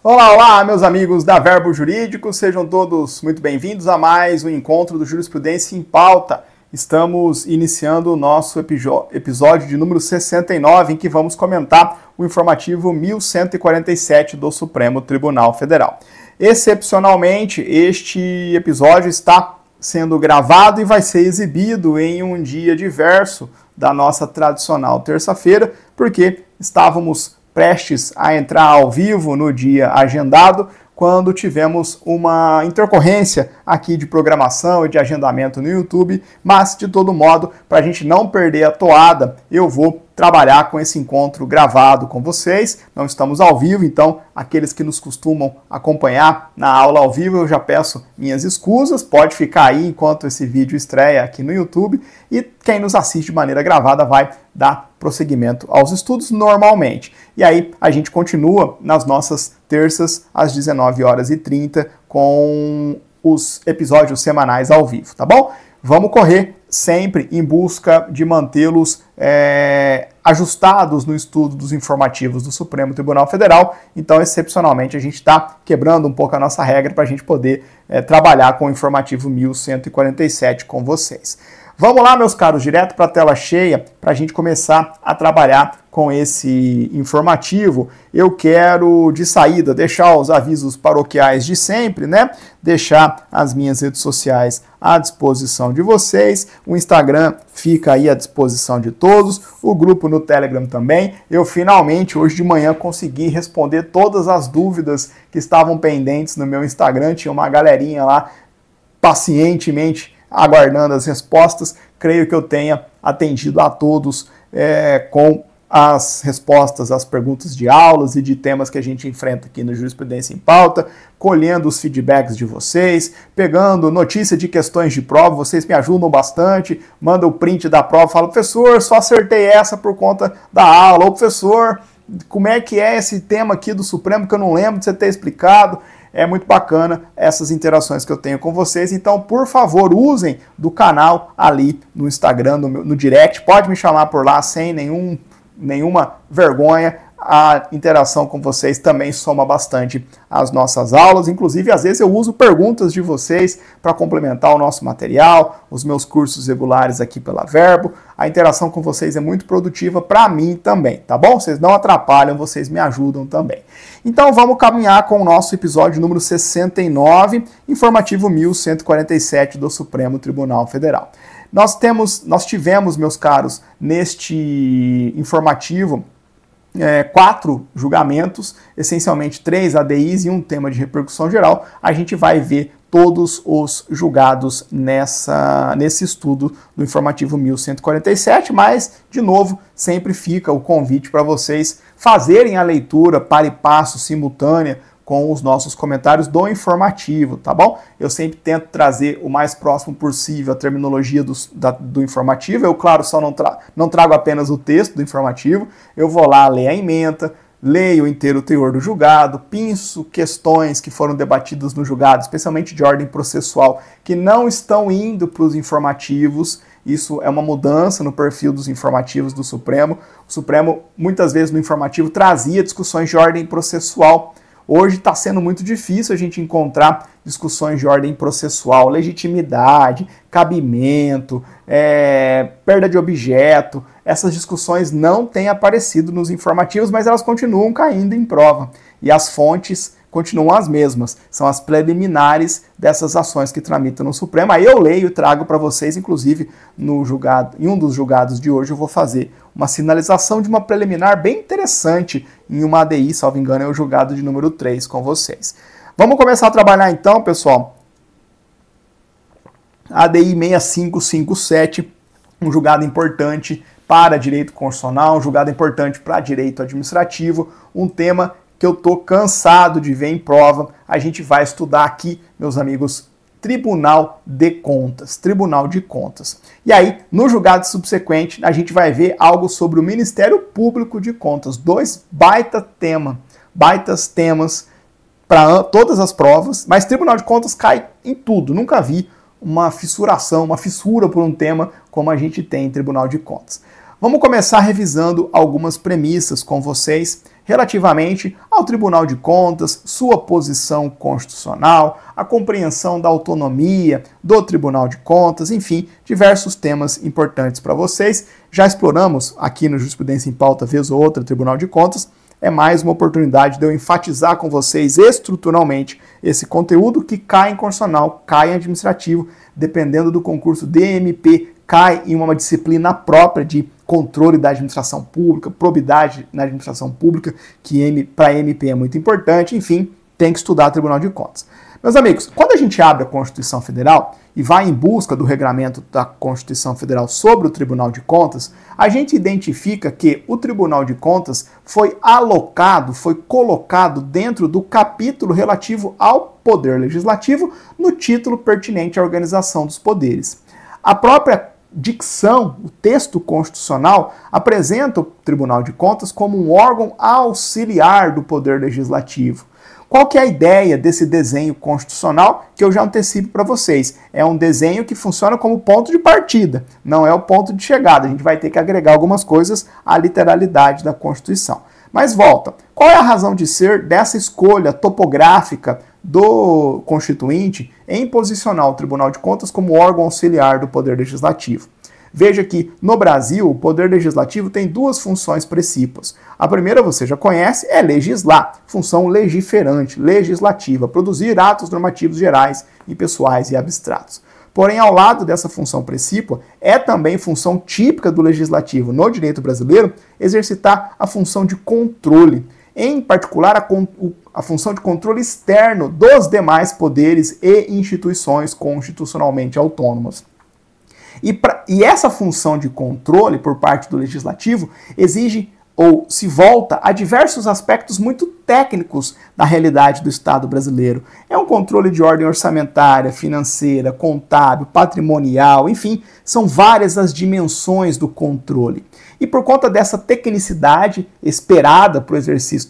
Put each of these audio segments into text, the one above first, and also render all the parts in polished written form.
Olá, olá, meus amigos da Verbo Jurídico, sejam todos muito bem-vindos a mais um encontro do Jurisprudência em Pauta. Estamos iniciando o nosso episódio de número 69, em que vamos comentar o informativo 1147 do Supremo Tribunal Federal. Excepcionalmente, este episódio está sendo gravado e vai ser exibido em um dia diverso da nossa tradicional terça-feira, porque estávamos prestes a entrar ao vivo no dia agendado, quando tivemos uma intercorrência aqui de programação e de agendamento no YouTube, mas de todo modo, para a gente não perder a toada, eu vou trabalhar com esse encontro gravado com vocês. Não estamos ao vivo, então aqueles que nos costumam acompanhar na aula ao vivo, eu já peço minhas escusas, pode ficar aí enquanto esse vídeo estreia aqui no YouTube, e quem nos assiste de maneira gravada vai dar prosseguimento aos estudos normalmente. E aí a gente continua nas nossas terças às 19h30 com os episódios semanais ao vivo, tá bom? Vamos correr sempre em busca de mantê-los ajustados no estudo dos informativos do Supremo Tribunal Federal. Então, excepcionalmente, a gente está quebrando um pouco a nossa regra para a gente poder trabalhar com o informativo 1147 com vocês. Vamos lá, meus caros, direto para a tela cheia, para a gente começar a trabalhar com esse informativo. Eu quero, de saída, deixar os avisos paroquiais de sempre, né? Deixar as minhas redes sociais à disposição de vocês. O Instagram fica aí à disposição de todos. O grupo no Telegram também. Eu finalmente, hoje de manhã, consegui responder todas as dúvidas que estavam pendentes no meu Instagram. Tinha uma galerinha lá pacientemente aguardando as respostas. Creio que eu tenha atendido a todos com as respostas às perguntas de aulas e de temas que a gente enfrenta aqui no Jurisprudência em Pauta, colhendo os feedbacks de vocês, pegando notícia de questões de prova, vocês me ajudam bastante, mandam o print da prova, falam, professor, só acertei essa por conta da aula, ou professor, como é que é esse tema aqui do Supremo que eu não lembro de você ter explicado. É muito bacana essas interações que eu tenho com vocês, então, por favor, usem do canal ali no Instagram, no direct, pode me chamar por lá sem nenhuma vergonha. A interação com vocês também soma bastante às nossas aulas, inclusive às vezes eu uso perguntas de vocês para complementar o nosso material, os meus cursos regulares aqui pela Verbo. A interação com vocês é muito produtiva para mim também, tá bom? Vocês não atrapalham, vocês me ajudam também. Então vamos caminhar com o nosso episódio número 69, informativo 1147 do Supremo Tribunal Federal. Nós tivemos, meus caros, neste informativo, 4 julgamentos, essencialmente 3 ADIs e um tema de repercussão geral. A gente vai ver todos os julgados nesse estudo do informativo 1147, mas, de novo, sempre fica o convite para vocês fazerem a leitura para e passo simultânea com os nossos comentários do informativo, tá bom? Eu sempre tento trazer o mais próximo possível a terminologia do informativo. Eu, claro, só não trago apenas o texto do informativo. Eu vou lá ler a ementa, leio inteiro o teor do julgado, pinço questões que foram debatidas no julgado, especialmente de ordem processual, que não estão indo para os informativos. Isso é uma mudança no perfil dos informativos do Supremo. O Supremo, muitas vezes no informativo, trazia discussões de ordem processual. Hoje está sendo muito difícil a gente encontrar discussões de ordem processual, legitimidade, cabimento, perda de objeto. Essas discussões não têm aparecido nos informativos, mas elas continuam caindo em prova. E as fontes continuam as mesmas, são as preliminares dessas ações que tramitam no Supremo. Aí eu leio e trago para vocês, inclusive em um dos julgados de hoje eu vou fazer uma sinalização de uma preliminar bem interessante em uma ADI, salvo engano, é o julgado de número 3 com vocês. Vamos começar a trabalhar então, pessoal. ADI 6557, um julgado importante para direito constitucional, um julgado importante para direito administrativo, um tema que eu estou cansado de ver em prova. A gente vai estudar aqui, meus amigos, Tribunal de Contas. Tribunal de Contas. E aí, no julgado subsequente, a gente vai ver algo sobre o Ministério Público de Contas. 2 baitas temas para todas as provas, mas Tribunal de Contas cai em tudo. Nunca vi uma fissura por um tema como a gente tem em Tribunal de Contas. Vamos começar revisando algumas premissas com vocês relativamente ao Tribunal de Contas, sua posição constitucional, a compreensão da autonomia do Tribunal de Contas, enfim, diversos temas importantes para vocês. Já exploramos aqui no Jurisprudência em Pauta, vez ou outra, Tribunal de Contas. É mais uma oportunidade de eu enfatizar com vocês estruturalmente esse conteúdo que cai em constitucional, cai em administrativo, dependendo do concurso DMP, cai em uma disciplina própria de controle da administração pública, probidade na administração pública, que para MP é muito importante, enfim, tem que estudar o Tribunal de Contas. Meus amigos, quando a gente abre a Constituição Federal e vai em busca do regramento da Constituição Federal sobre o Tribunal de Contas, a gente identifica que o Tribunal de Contas foi alocado, foi colocado dentro do capítulo relativo ao Poder Legislativo no título pertinente à organização dos poderes. A própria dicção, o texto constitucional, apresenta o Tribunal de Contas como um órgão auxiliar do Poder Legislativo. Qual que é a ideia desse desenho constitucional que eu já antecipo para vocês? É um desenho que funciona como ponto de partida, não é o ponto de chegada. A gente vai ter que agregar algumas coisas à literalidade da Constituição. Mas volta, qual é a razão de ser dessa escolha topográfica do Constituinte em posicionar o Tribunal de Contas como órgão auxiliar do Poder Legislativo? Veja que, no Brasil, o Poder Legislativo tem duas funções precípuas. A primeira, você já conhece, é legislar, função legiferante, legislativa, produzir atos normativos gerais, impessoais e abstratos. Porém, ao lado dessa função precípua, é também função típica do Legislativo no direito brasileiro exercitar a função de controle, em particular a função de controle externo dos demais poderes e instituições constitucionalmente autônomas. E essa função de controle por parte do Legislativo exige ou se volta a diversos aspectos muito técnicos da realidade do Estado brasileiro. É um controle de ordem orçamentária, financeira, contábil, patrimonial, enfim, são várias as dimensões do controle. E por conta dessa tecnicidade esperada para o exercício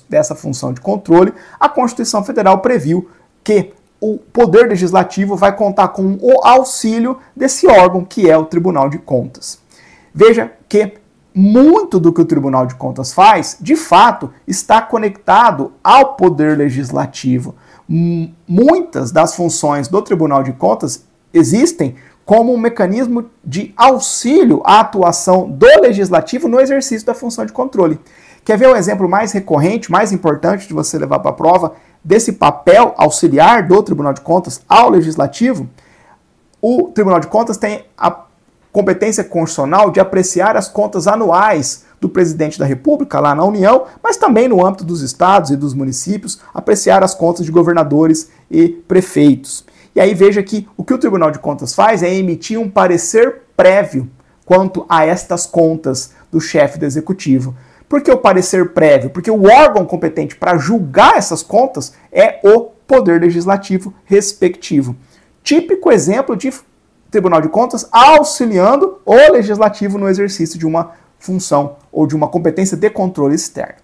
dessa função de controle, a Constituição Federal previu que o Poder Legislativo vai contar com o auxílio desse órgão que é o Tribunal de Contas. Veja que muito do que o Tribunal de Contas faz, de fato, está conectado ao Poder Legislativo. Muitas das funções do Tribunal de Contas existem como um mecanismo de auxílio à atuação do Legislativo no exercício da função de controle. Quer ver o exemplo mais recorrente, mais importante de você levar para a prova desse papel auxiliar do Tribunal de Contas ao Legislativo? O Tribunal de Contas tem a competência constitucional de apreciar as contas anuais do presidente da República, lá na União, mas também no âmbito dos estados e dos municípios, apreciar as contas de governadores e prefeitos. E aí veja que o Tribunal de Contas faz é emitir um parecer prévio quanto a estas contas do chefe do Executivo. Por que o parecer prévio? Porque o órgão competente para julgar essas contas é o Poder Legislativo respectivo. Típico exemplo de Tribunal de Contas auxiliando o Legislativo no exercício de uma função ou de uma competência de controle externo.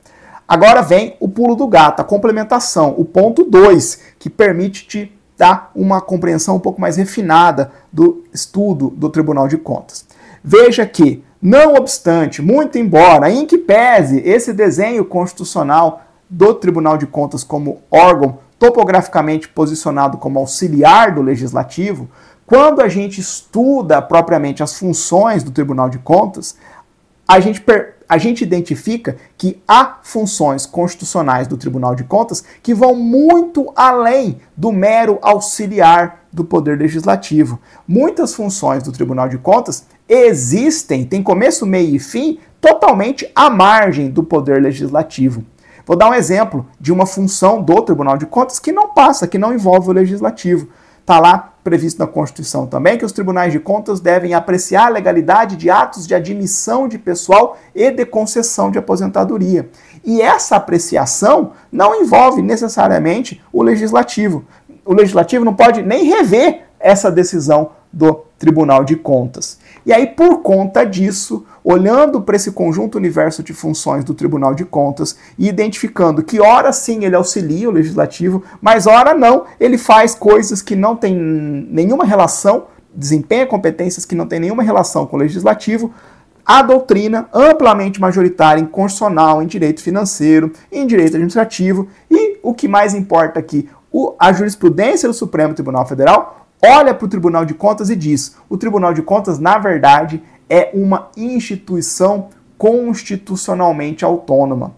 Agora vem o pulo do gato, a complementação, o ponto 2, que permite te dar uma compreensão um pouco mais refinada do estudo do Tribunal de Contas. Veja que, não obstante, muito embora, em que pese esse desenho constitucional do Tribunal de Contas como órgão topograficamente posicionado como auxiliar do Legislativo, quando a gente estuda propriamente as funções do Tribunal de Contas, a gente identifica que há funções constitucionais do Tribunal de Contas que vão muito além do mero auxiliar do Poder Legislativo. Muitas funções do Tribunal de Contas existem, têm começo, meio e fim, totalmente à margem do Poder Legislativo. Vou dar um exemplo de uma função do Tribunal de Contas que não passa, que não envolve o Legislativo. Está lá previsto na Constituição também que os tribunais de contas devem apreciar a legalidade de atos de admissão de pessoal e de concessão de aposentadoria. E essa apreciação não envolve necessariamente o Legislativo. O Legislativo não pode nem rever essa decisão do Tribunal de Contas. E aí, por conta disso, olhando para esse conjunto universo de funções do Tribunal de Contas e identificando que ora sim ele auxilia o Legislativo, mas ora não, ele faz coisas que não têm nenhuma relação, desempenha competências que não têm nenhuma relação com o Legislativo, a doutrina amplamente majoritária em constitucional, em direito financeiro, em direito administrativo e, o que mais importa aqui, a jurisprudência do Supremo Tribunal Federal olha para o Tribunal de Contas e diz: o Tribunal de Contas, na verdade, é uma instituição constitucionalmente autônoma.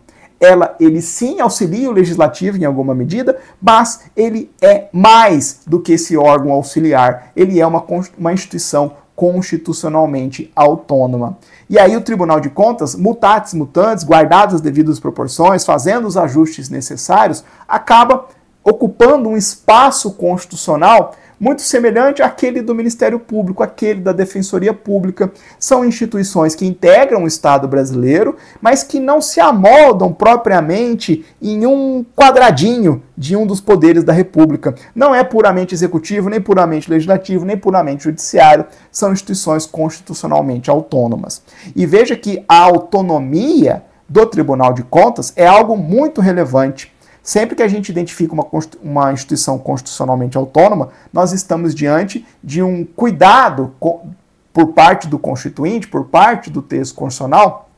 Ele sim auxilia o legislativo em alguma medida, mas ele é mais do que esse órgão auxiliar. Ele é uma instituição constitucionalmente autônoma. E aí o Tribunal de Contas, mutatis mutandis, guardadas as devidas proporções, fazendo os ajustes necessários, acaba ocupando um espaço constitucional muito semelhante àquele do Ministério Público, aquele da Defensoria Pública. São instituições que integram o Estado brasileiro, mas que não se amoldam propriamente em um quadradinho de um dos poderes da República. Não é puramente executivo, nem puramente legislativo, nem puramente judiciário. São instituições constitucionalmente autônomas. E veja que a autonomia do Tribunal de Contas é algo muito relevante. Sempre que a gente identifica uma instituição constitucionalmente autônoma, nós estamos diante de um cuidado por parte do Constituinte, por parte do texto constitucional,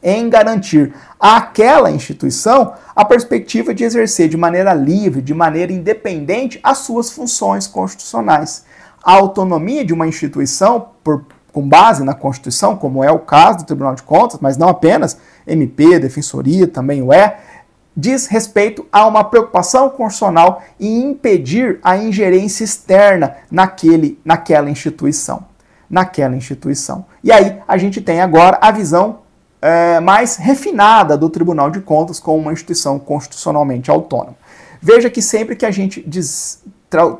em garantir àquela instituição a perspectiva de exercer de maneira livre, de maneira independente, as suas funções constitucionais. A autonomia de uma instituição, com base na Constituição, como é o caso do Tribunal de Contas, mas não apenas, MP, Defensoria também o é, diz respeito a uma preocupação constitucional em impedir a ingerência externa naquela instituição. E aí a gente tem agora a visão mais refinada do Tribunal de Contas como uma instituição constitucionalmente autônoma. Veja que sempre que a gente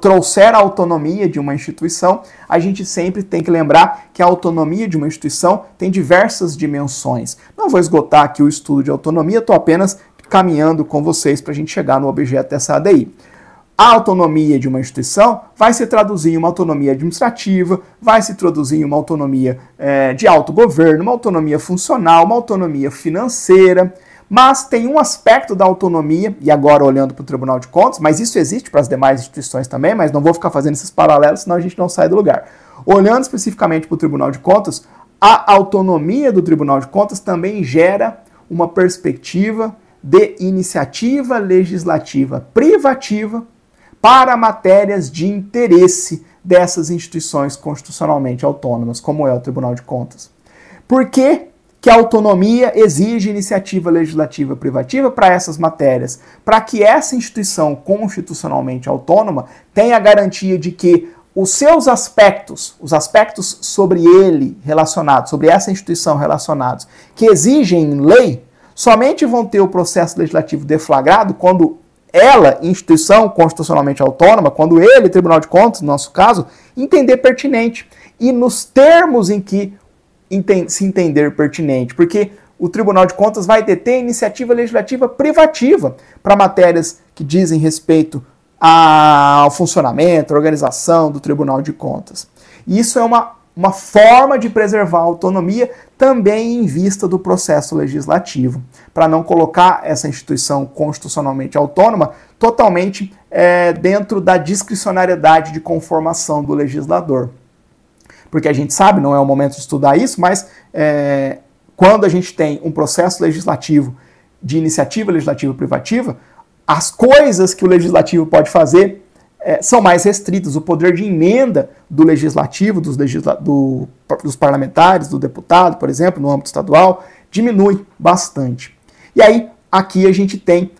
trouxer a autonomia de uma instituição, a gente sempre tem que lembrar que a autonomia de uma instituição tem diversas dimensões. Não vou esgotar aqui o estudo de autonomia, estou apenas caminhando com vocês para a gente chegar no objeto dessa ADI. A autonomia de uma instituição vai se traduzir em uma autonomia administrativa, vai se traduzir em uma autonomia de autogoverno, uma autonomia funcional, uma autonomia financeira, mas tem um aspecto da autonomia, e agora olhando para o Tribunal de Contas, mas isso existe para as demais instituições também, mas não vou ficar fazendo esses paralelos, senão a gente não sai do lugar. Olhando especificamente para o Tribunal de Contas, a autonomia do Tribunal de Contas também gera uma perspectiva de iniciativa legislativa privativa para matérias de interesse dessas instituições constitucionalmente autônomas, como é o Tribunal de Contas. Por que a autonomia exige iniciativa legislativa privativa para essas matérias? Para que essa instituição constitucionalmente autônoma tenha a garantia de que os seus aspectos, os aspectos sobre ele relacionados, sobre essa instituição relacionados, que exigem lei, somente vão ter o processo legislativo deflagrado quando ela, instituição constitucionalmente autônoma, quando ele, Tribunal de Contas, no nosso caso, entender pertinente. E nos termos em que se entender pertinente, porque o Tribunal de Contas vai deter iniciativa legislativa privativa para matérias que dizem respeito ao funcionamento, à organização do Tribunal de Contas. E isso é uma forma de preservar a autonomia também em vista do processo legislativo, para não colocar essa instituição constitucionalmente autônoma totalmente dentro da discricionariedade de conformação do legislador. Porque a gente sabe, não é o momento de estudar isso, mas quando a gente tem um processo legislativo de iniciativa legislativa privativa, as coisas que o legislativo pode fazer são mais restritas. O poder de emenda do legislativo, dos parlamentares, do deputado, por exemplo, no âmbito estadual, diminui bastante. E aí, aqui a gente tem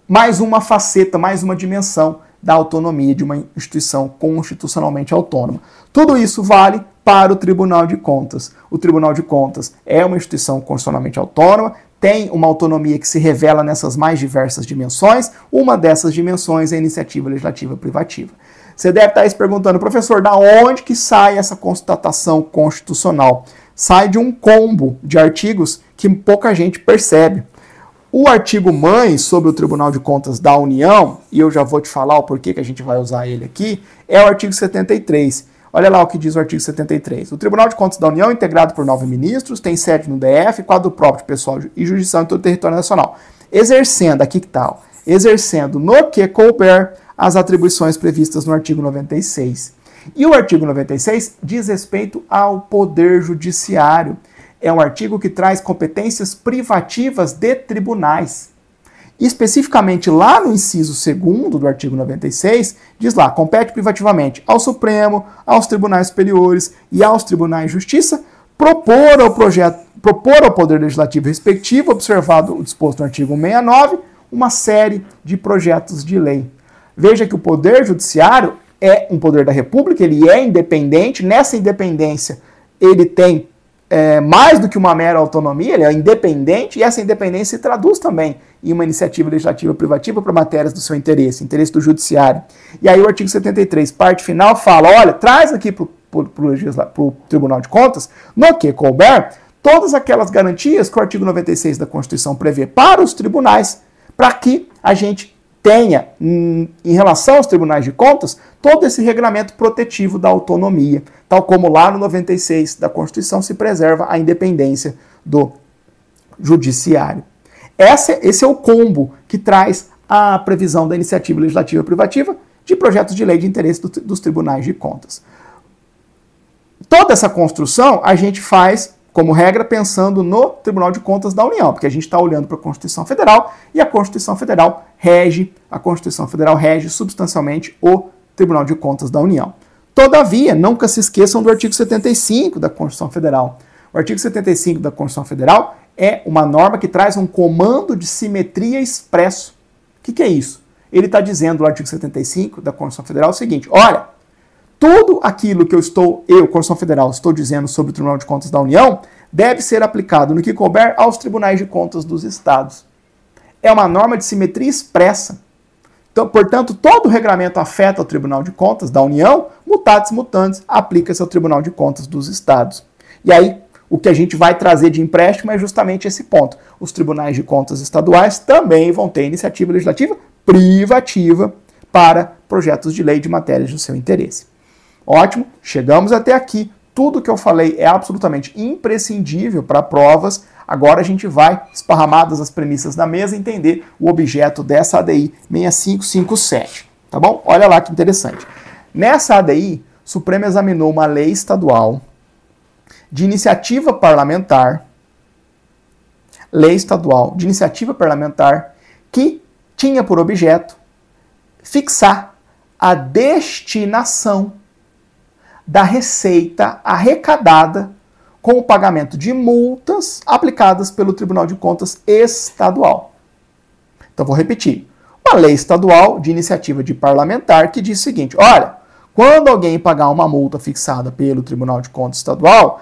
mais uma faceta, mais uma dimensão da autonomia de uma instituição constitucionalmente autônoma. Tudo isso vale para o Tribunal de Contas. O Tribunal de Contas é uma instituição constitucionalmente autônoma, tem uma autonomia que se revela nessas mais diversas dimensões. Uma dessas dimensões é a iniciativa legislativa privativa. Você deve estar se perguntando, professor, da onde que sai essa constatação constitucional? Sai de um combo de artigos que pouca gente percebe. O artigo mãe sobre o Tribunal de Contas da União, e eu já vou te falar o porquê que a gente vai usar ele aqui, é o artigo 73. Olha lá o que diz o artigo 73. O Tribunal de Contas da União, integrado por 9 ministros, tem sede no DF, quadro próprio de pessoal e jurisdição em todo o território nacional. Exercendo, aqui que tal? Exercendo no que couber as atribuições previstas no artigo 96. E o artigo 96 diz respeito ao Poder Judiciário. é um artigo que traz competências privativas de tribunais. Especificamente lá no inciso 2º do artigo 96, diz lá, compete privativamente ao Supremo, aos tribunais superiores e aos tribunais de justiça propor ao Poder Legislativo respectivo, observado o disposto no artigo 169, uma série de projetos de lei. Veja que o Poder Judiciário é um poder da República, ele é independente, nessa independência ele tem mais do que uma mera autonomia, ele é independente, e essa independência se traduz também em uma iniciativa legislativa privativa para matérias do seu interesse do judiciário. E aí o artigo 73, parte final, fala, olha, traz aqui para o Tribunal de Contas, no que couber, todas aquelas garantias que o artigo 96 da Constituição prevê para os tribunais, para que a gente tenha, em relação aos tribunais de contas, todo esse regramento protetivo da autonomia, tal como lá no 96 da Constituição se preserva a independência do judiciário. Esse é o combo que traz a previsão da iniciativa legislativa privativa de projetos de lei de interesse dos tribunais de contas. Toda essa construção a gente faz, como regra, pensando no Tribunal de Contas da União, porque a gente está olhando para a Constituição Federal e a Constituição Federal rege substancialmente o Tribunal de Contas da União. Todavia, nunca se esqueçam do artigo 75 da Constituição Federal. O artigo 75 da Constituição Federal é uma norma que traz um comando de simetria expresso. O que é isso? Ele está dizendo no artigo 75 da Constituição Federal o seguinte, olha, tudo aquilo que Constituição Federal, estou dizendo sobre o Tribunal de Contas da União, deve ser aplicado no que couber aos tribunais de contas dos estados. É uma norma de simetria expressa. Então, portanto, todo o regramento afeta o Tribunal de Contas da União, mutatis mutandis, aplica-se ao Tribunal de Contas dos estados. E aí, o que a gente vai trazer de empréstimo é justamente esse ponto. Os tribunais de contas estaduais também vão ter iniciativa legislativa privativa para projetos de lei de matérias do seu interesse. Ótimo, chegamos até aqui. Tudo que eu falei é absolutamente imprescindível para provas. Agora a gente vai, esparramadas as premissas na mesa, entender o objeto dessa ADI 6557. Tá bom? Olha lá que interessante. Nessa ADI, o Supremo examinou uma lei estadual de iniciativa parlamentar, que tinha por objeto fixar a destinação da receita arrecadada com o pagamento de multas aplicadas pelo Tribunal de Contas Estadual. Então, vou repetir. Uma lei estadual de iniciativa de parlamentar que diz o seguinte, olha, quando alguém pagar uma multa fixada pelo Tribunal de Contas Estadual,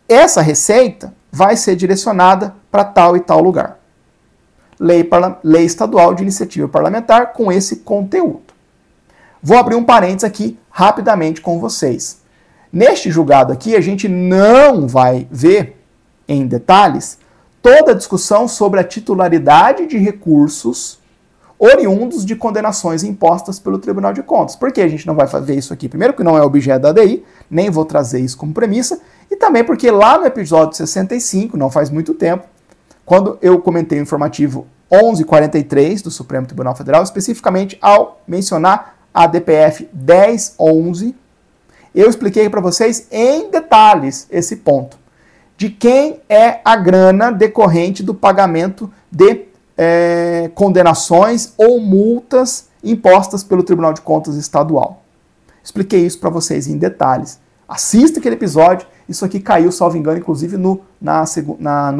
essa receita vai ser direcionada para tal e tal lugar. Lei estadual de iniciativa parlamentar com esse conteúdo. Vou abrir um parênteses aqui rapidamente com vocês. Neste julgado aqui, a gente não vai ver em detalhes toda a discussão sobre a titularidade de recursos oriundos de condenações impostas pelo Tribunal de Contas. Por que a gente não vai fazer isso aqui? Primeiro, que não é objeto da ADI, nem vou trazer isso como premissa, e também porque lá no episódio 65, não faz muito tempo, quando eu comentei o informativo 1143 do Supremo Tribunal Federal, especificamente ao mencionar a DPF 1011, eu expliquei para vocês em detalhes esse ponto. De quem é a grana decorrente do pagamento de condenações ou multas impostas pelo Tribunal de Contas Estadual. Expliquei isso para vocês em detalhes. Assista aquele episódio, isso aqui caiu, salvo engano, inclusive no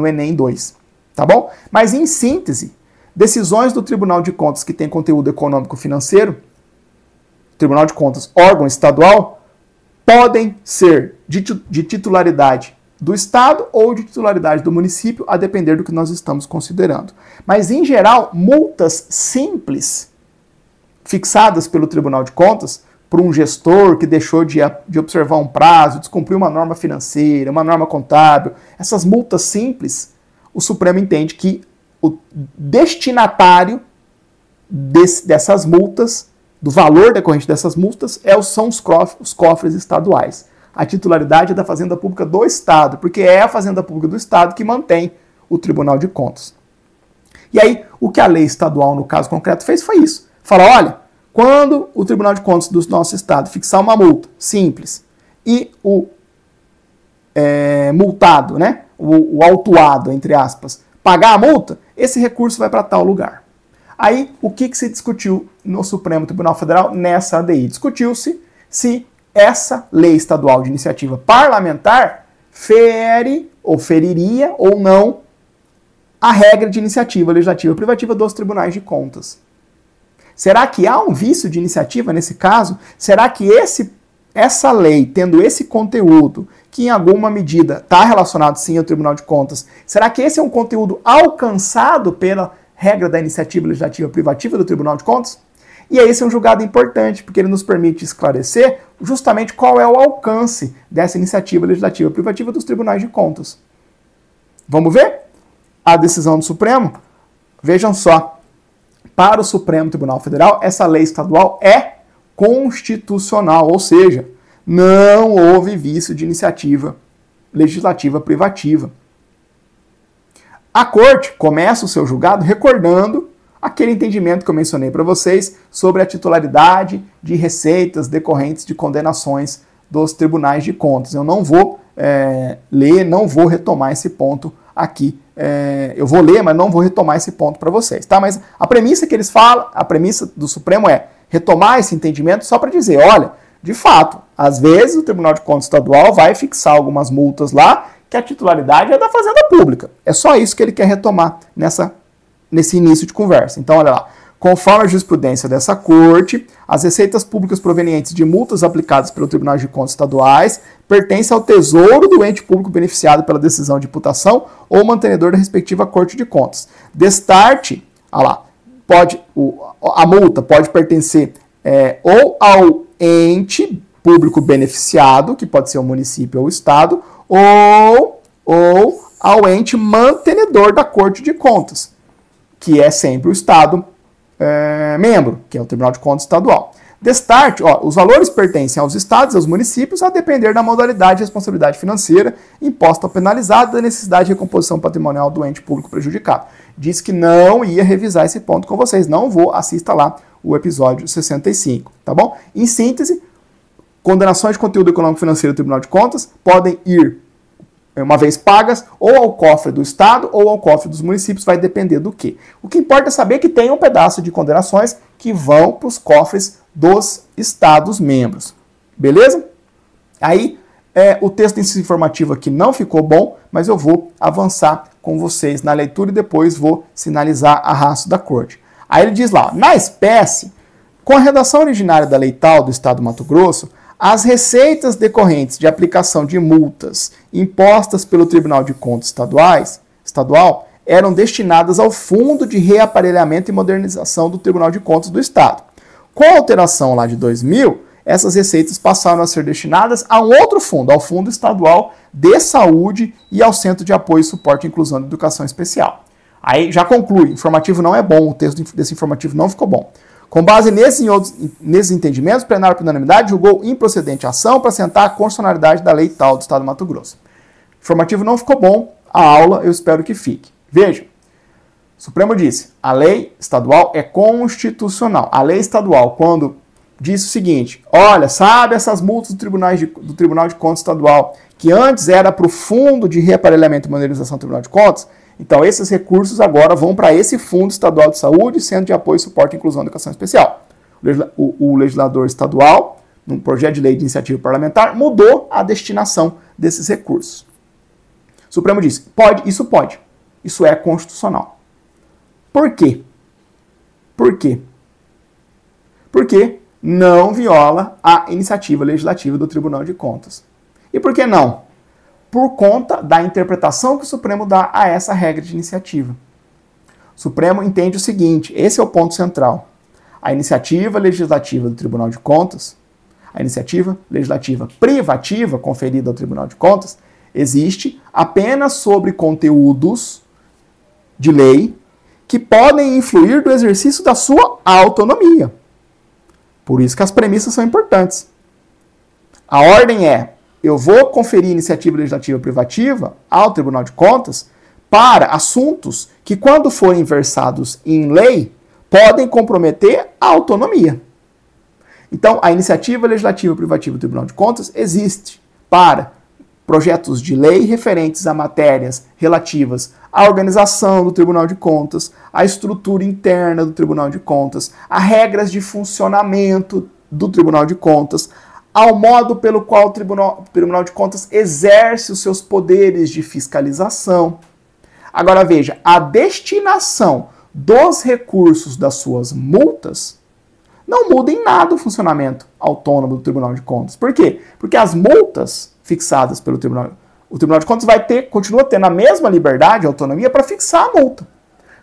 Enem 2. Tá bom? Mas em síntese, decisões do Tribunal de Contas que tem conteúdo econômico-financeiro, Tribunal de Contas, órgão estadual, podem ser de titularidade do Estado ou de titularidade do município, a depender do que nós estamos considerando. Mas, em geral, multas simples fixadas pelo Tribunal de Contas por um gestor que deixou de observar um prazo, descumpriu uma norma financeira, uma norma contábil, essas multas simples, o Supremo entende que o destinatário dessas multas, do valor decorrente dessas multas, são os cofres estaduais. A titularidade é da Fazenda Pública do Estado, porque é a Fazenda Pública do Estado que mantém o Tribunal de Contas. E aí, o que a lei estadual, no caso concreto, fez foi isso. Fala, olha, quando o Tribunal de Contas do nosso Estado fixar uma multa simples e o multado, né, o autuado, entre aspas, pagar a multa, esse recurso vai para tal lugar. Aí, o que se discutiu no Supremo Tribunal Federal nessa ADI? Discutiu-se se essa lei estadual de iniciativa parlamentar fere ou feriria ou não a regra de iniciativa legislativa privativa dos tribunais de contas. Será que há um vício de iniciativa nesse caso? Será que essa lei, tendo esse conteúdo, que em alguma medida está relacionado sim ao Tribunal de Contas, será que esse é um conteúdo alcançado pela regra da iniciativa legislativa privativa do Tribunal de Contas? E esse é um julgado importante, porque ele nos permite esclarecer justamente qual é o alcance dessa iniciativa legislativa privativa dos tribunais de contas. Vamos ver a decisão do Supremo? Vejam só, para o Supremo Tribunal Federal, essa lei estadual é constitucional, ou seja, não houve vício de iniciativa legislativa privativa. A Corte começa o seu julgado recordando aquele entendimento que eu mencionei para vocês sobre a titularidade de receitas decorrentes de condenações dos tribunais de contas. Eu não vou ler, não vou retomar esse ponto aqui. Eu vou ler, mas não vou retomar esse ponto para vocês, tá? Mas a premissa que eles falam, a premissa do Supremo é retomar esse entendimento só para dizer, olha, de fato, às vezes o Tribunal de Contas Estadual vai fixar algumas multas lá que a titularidade é da Fazenda Pública. É só isso que ele quer retomar nesse início de conversa. Então, olha lá. Conforme a jurisprudência dessa Corte, as receitas públicas provenientes de multas aplicadas pelo Tribunal de Contas Estaduais pertencem ao tesouro do ente público beneficiado pela decisão de imputação ou mantenedor da respectiva Corte de Contas. Destarte, olha lá, a multa pode pertencer ou ao ente público beneficiado, que pode ser o município ou o Estado, ou ao ente mantenedor da Corte de Contas, que é sempre o Estado membro, que é o Tribunal de Contas Estadual. Destarte, os valores pertencem aos estados e aos municípios a depender da modalidade de responsabilidade financeira imposta ou penalizada da necessidade de recomposição patrimonial do ente público prejudicado. Disse que não ia revisar esse ponto com vocês, não vou, assista lá o episódio 65, tá bom? Em síntese, condenações de conteúdo econômico financeiro do Tribunal de Contas podem ir, uma vez pagas, ou ao cofre do Estado ou ao cofre dos municípios, vai depender do quê? O que importa é saber que tem um pedaço de condenações que vão para os cofres dos Estados membros. Beleza? Aí, o texto informativo aqui não ficou bom, mas eu vou avançar com vocês na leitura e depois vou sinalizar a raça da Corte. Aí ele diz lá, na espécie, com a redação originária da Lei Tal do Estado do Mato Grosso, as receitas decorrentes de aplicação de multas impostas pelo Tribunal de Contas Estadual eram destinadas ao Fundo de Reaparelhamento e Modernização do Tribunal de Contas do Estado. Com a alteração lá de 2000, essas receitas passaram a ser destinadas a um outro fundo, ao Fundo Estadual de Saúde e ao Centro de Apoio e Suporte à Inclusão e Educação Especial. Aí já conclui, informativo não é bom, o texto desse informativo não ficou bom. Com base nesses entendimentos, o plenário por unanimidade julgou improcedente a ação para assentar a constitucionalidade da Lei Tal do Estado do Mato Grosso. O informativo não ficou bom, a aula eu espero que fique. Veja, o Supremo disse, a lei estadual é constitucional. A lei estadual, quando diz o seguinte, olha, sabe essas multas do Tribunal de Contas Estadual, que antes era para o Fundo de Reaparelhamento e Modernização do Tribunal de Contas, então esses recursos agora vão para esse Fundo Estadual de Saúde, Centro de Apoio, Suporte, Inclusão e Educação Especial. O legislador estadual, num projeto de lei de iniciativa parlamentar, mudou a destinação desses recursos. O Supremo disse, isso pode, isso é constitucional. Por quê? Por quê? Porque não viola a iniciativa legislativa do Tribunal de Contas. E por que não? Por conta da interpretação que o Supremo dá a essa regra de iniciativa. O Supremo entende o seguinte, esse é o ponto central. A iniciativa legislativa do Tribunal de Contas, a iniciativa legislativa privativa conferida ao Tribunal de Contas, existe apenas sobre conteúdos de lei que podem influir do exercício da sua autonomia. Por isso que as premissas são importantes. A ordem é, eu vou conferir iniciativa legislativa privativa ao Tribunal de Contas para assuntos que, quando forem versados em lei, podem comprometer a autonomia. Então, a iniciativa legislativa privativa do Tribunal de Contas existe para projetos de lei referentes a matérias relativas à organização do Tribunal de Contas, à estrutura interna do Tribunal de Contas, a regras de funcionamento do Tribunal de Contas, ao modo pelo qual o Tribunal de Contas exerce os seus poderes de fiscalização. Agora veja, a destinação dos recursos das suas multas não muda em nada o funcionamento autônomo do Tribunal de Contas. Por quê? Porque as multas fixadas pelo Tribunal, o Tribunal de Contas continua tendo a mesma liberdade e autonomia para fixar a multa.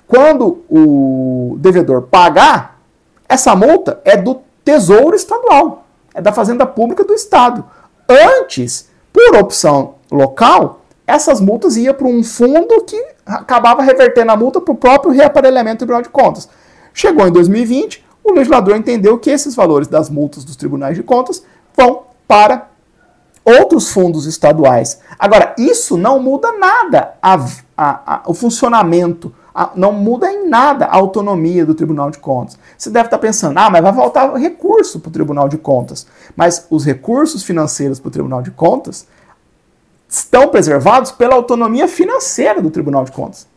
Quando o devedor pagar, essa multa é do Tesouro Estadual, é da Fazenda Pública do Estado. Antes, por opção local, essas multas iam para um fundo que acabava revertendo a multa para o próprio reaparelhamento do Tribunal de Contas. Chegou em 2020, o legislador entendeu que esses valores das multas dos tribunais de contas vão para outros fundos estaduais. Agora, isso não muda nada o funcionamento, não muda em nada a autonomia do Tribunal de Contas. Você deve estar pensando, mas vai faltar recurso para o Tribunal de Contas. Mas os recursos financeiros para o Tribunal de Contas estão preservados pela autonomia financeira do Tribunal de Contas.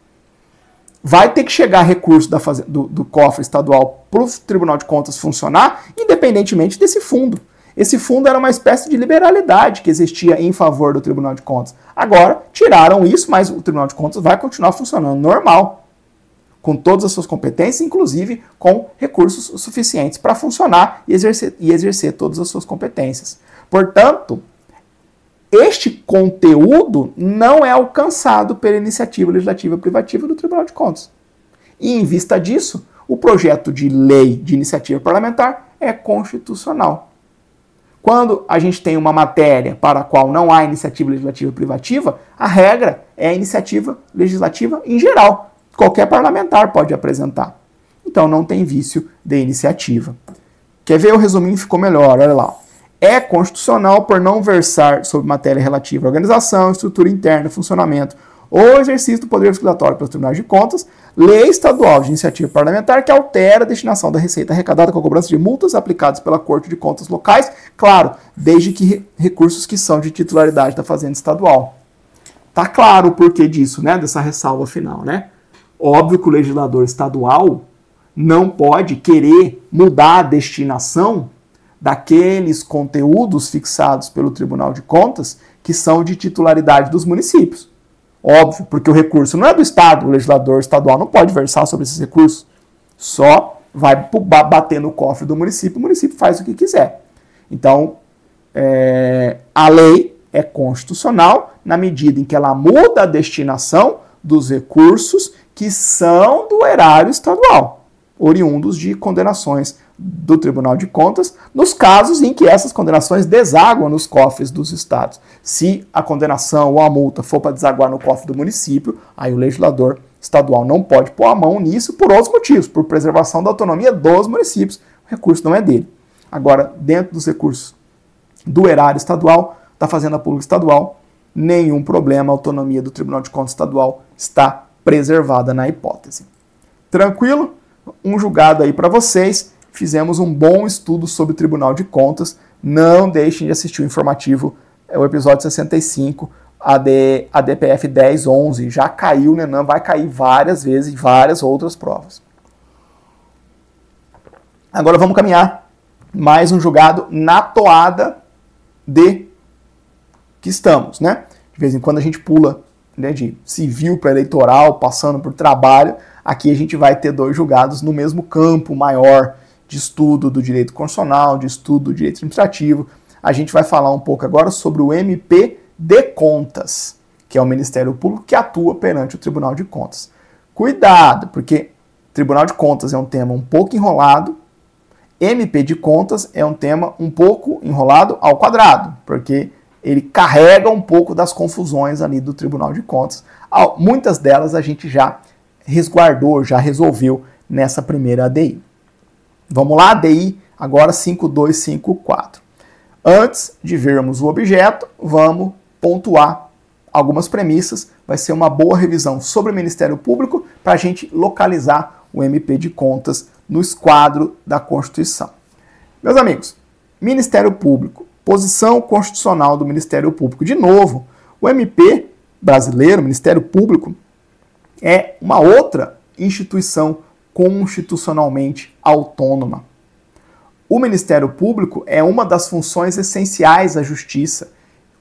Vai ter que chegar recurso do cofre estadual para o Tribunal de Contas funcionar, independentemente desse fundo. Esse fundo era uma espécie de liberalidade que existia em favor do Tribunal de Contas. Agora, tiraram isso, mas o Tribunal de Contas vai continuar funcionando normal, com todas as suas competências, inclusive com recursos suficientes para funcionar e exercer todas as suas competências. Portanto, este conteúdo não é alcançado pela iniciativa legislativa privativa do Tribunal de Contas. E, em vista disso, o projeto de lei de iniciativa parlamentar é constitucional. Quando a gente tem uma matéria para a qual não há iniciativa legislativa privativa, a regra é a iniciativa legislativa em geral. Qualquer parlamentar pode apresentar. Então não tem vício de iniciativa. Quer ver o resuminho? Ficou melhor, olha lá. É constitucional por não versar sobre matéria relativa à organização, estrutura interna, funcionamento ou exercício do poder fiscalizatório pelos tribunais de contas, lei estadual de iniciativa parlamentar que altera a destinação da receita arrecadada com a cobrança de multas aplicadas pela Corte de Contas locais, claro, desde que recursos que são de titularidade da Fazenda Estadual. Tá claro o porquê disso, né? Dessa ressalva final, né? Óbvio que o legislador estadual não pode querer mudar a destinação daqueles conteúdos fixados pelo Tribunal de Contas que são de titularidade dos municípios. Óbvio, porque o recurso não é do Estado, o legislador estadual não pode versar sobre esses recursos. Só vai bater no cofre do município, o município faz o que quiser. Então, a lei é constitucional na medida em que ela muda a destinação dos recursos que são do erário estadual, oriundos de condenações do Tribunal de Contas, nos casos em que essas condenações desaguam nos cofres dos estados. Se a condenação ou a multa for para desaguar no cofre do município, aí o legislador estadual não pode pôr a mão nisso por outros motivos, por preservação da autonomia dos municípios. O recurso não é dele. Agora, dentro dos recursos do erário estadual, da Fazenda Pública Estadual, nenhum problema, a autonomia do Tribunal de Contas Estadual está preservada na hipótese. Tranquilo? Um julgado aí para vocês. Fizemos um bom estudo sobre o Tribunal de Contas. Não deixem de assistir o informativo, o episódio 65, a DPF 1011. Já caiu, né? Não vai cair várias vezes em várias outras provas. Agora vamos caminhar mais um julgado na toada de que estamos, né? De vez em quando a gente pula, né, de civil para eleitoral, passando por trabalho. Aqui a gente vai ter dois julgados no mesmo campo maior de estudo do direito constitucional, de estudo do direito administrativo. A gente vai falar um pouco agora sobre o MP de Contas, que é o Ministério Público que atua perante o Tribunal de Contas. Cuidado, porque Tribunal de Contas é um tema um pouco enrolado, MP de Contas é um tema um pouco enrolado ao quadrado, porque ele carrega um pouco das confusões ali do Tribunal de Contas. Muitas delas a gente já resguardou, já resolveu nessa primeira ADI. Vamos lá, ADI agora 5254. Antes de vermos o objeto, vamos pontuar algumas premissas. Vai ser uma boa revisão sobre o Ministério Público para a gente localizar o MP de Contas no esquadro da Constituição. Meus amigos, Ministério Público, posição constitucional do Ministério Público. De novo, O MP brasileiro, o Ministério Público, é uma outra instituição constitucionalmente autônoma. O Ministério Público é uma das funções essenciais da Justiça.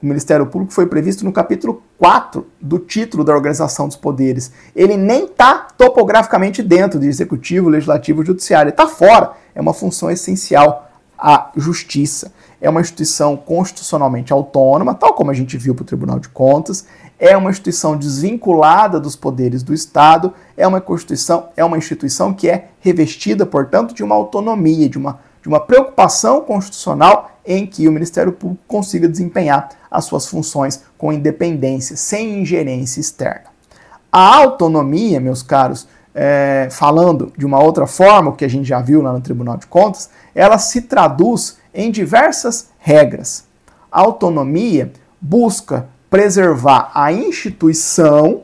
O Ministério Público foi previsto no capítulo 4 do título da Organização dos Poderes. Ele nem está topograficamente dentro do Executivo, Legislativo e Judiciário. Ele está fora. É uma função essencial à Justiça. É uma instituição constitucionalmente autônoma, tal como a gente viu para o Tribunal de Contas. É uma instituição desvinculada dos poderes do Estado. É uma instituição que é revestida, portanto, de uma autonomia, de uma preocupação constitucional em que o Ministério Público consiga desempenhar as suas funções com independência, sem ingerência externa. A autonomia, meus caros, falando de uma outra forma, o que a gente já viu lá no Tribunal de Contas, ela se traduz em diversas regras. A autonomia busca preservar a instituição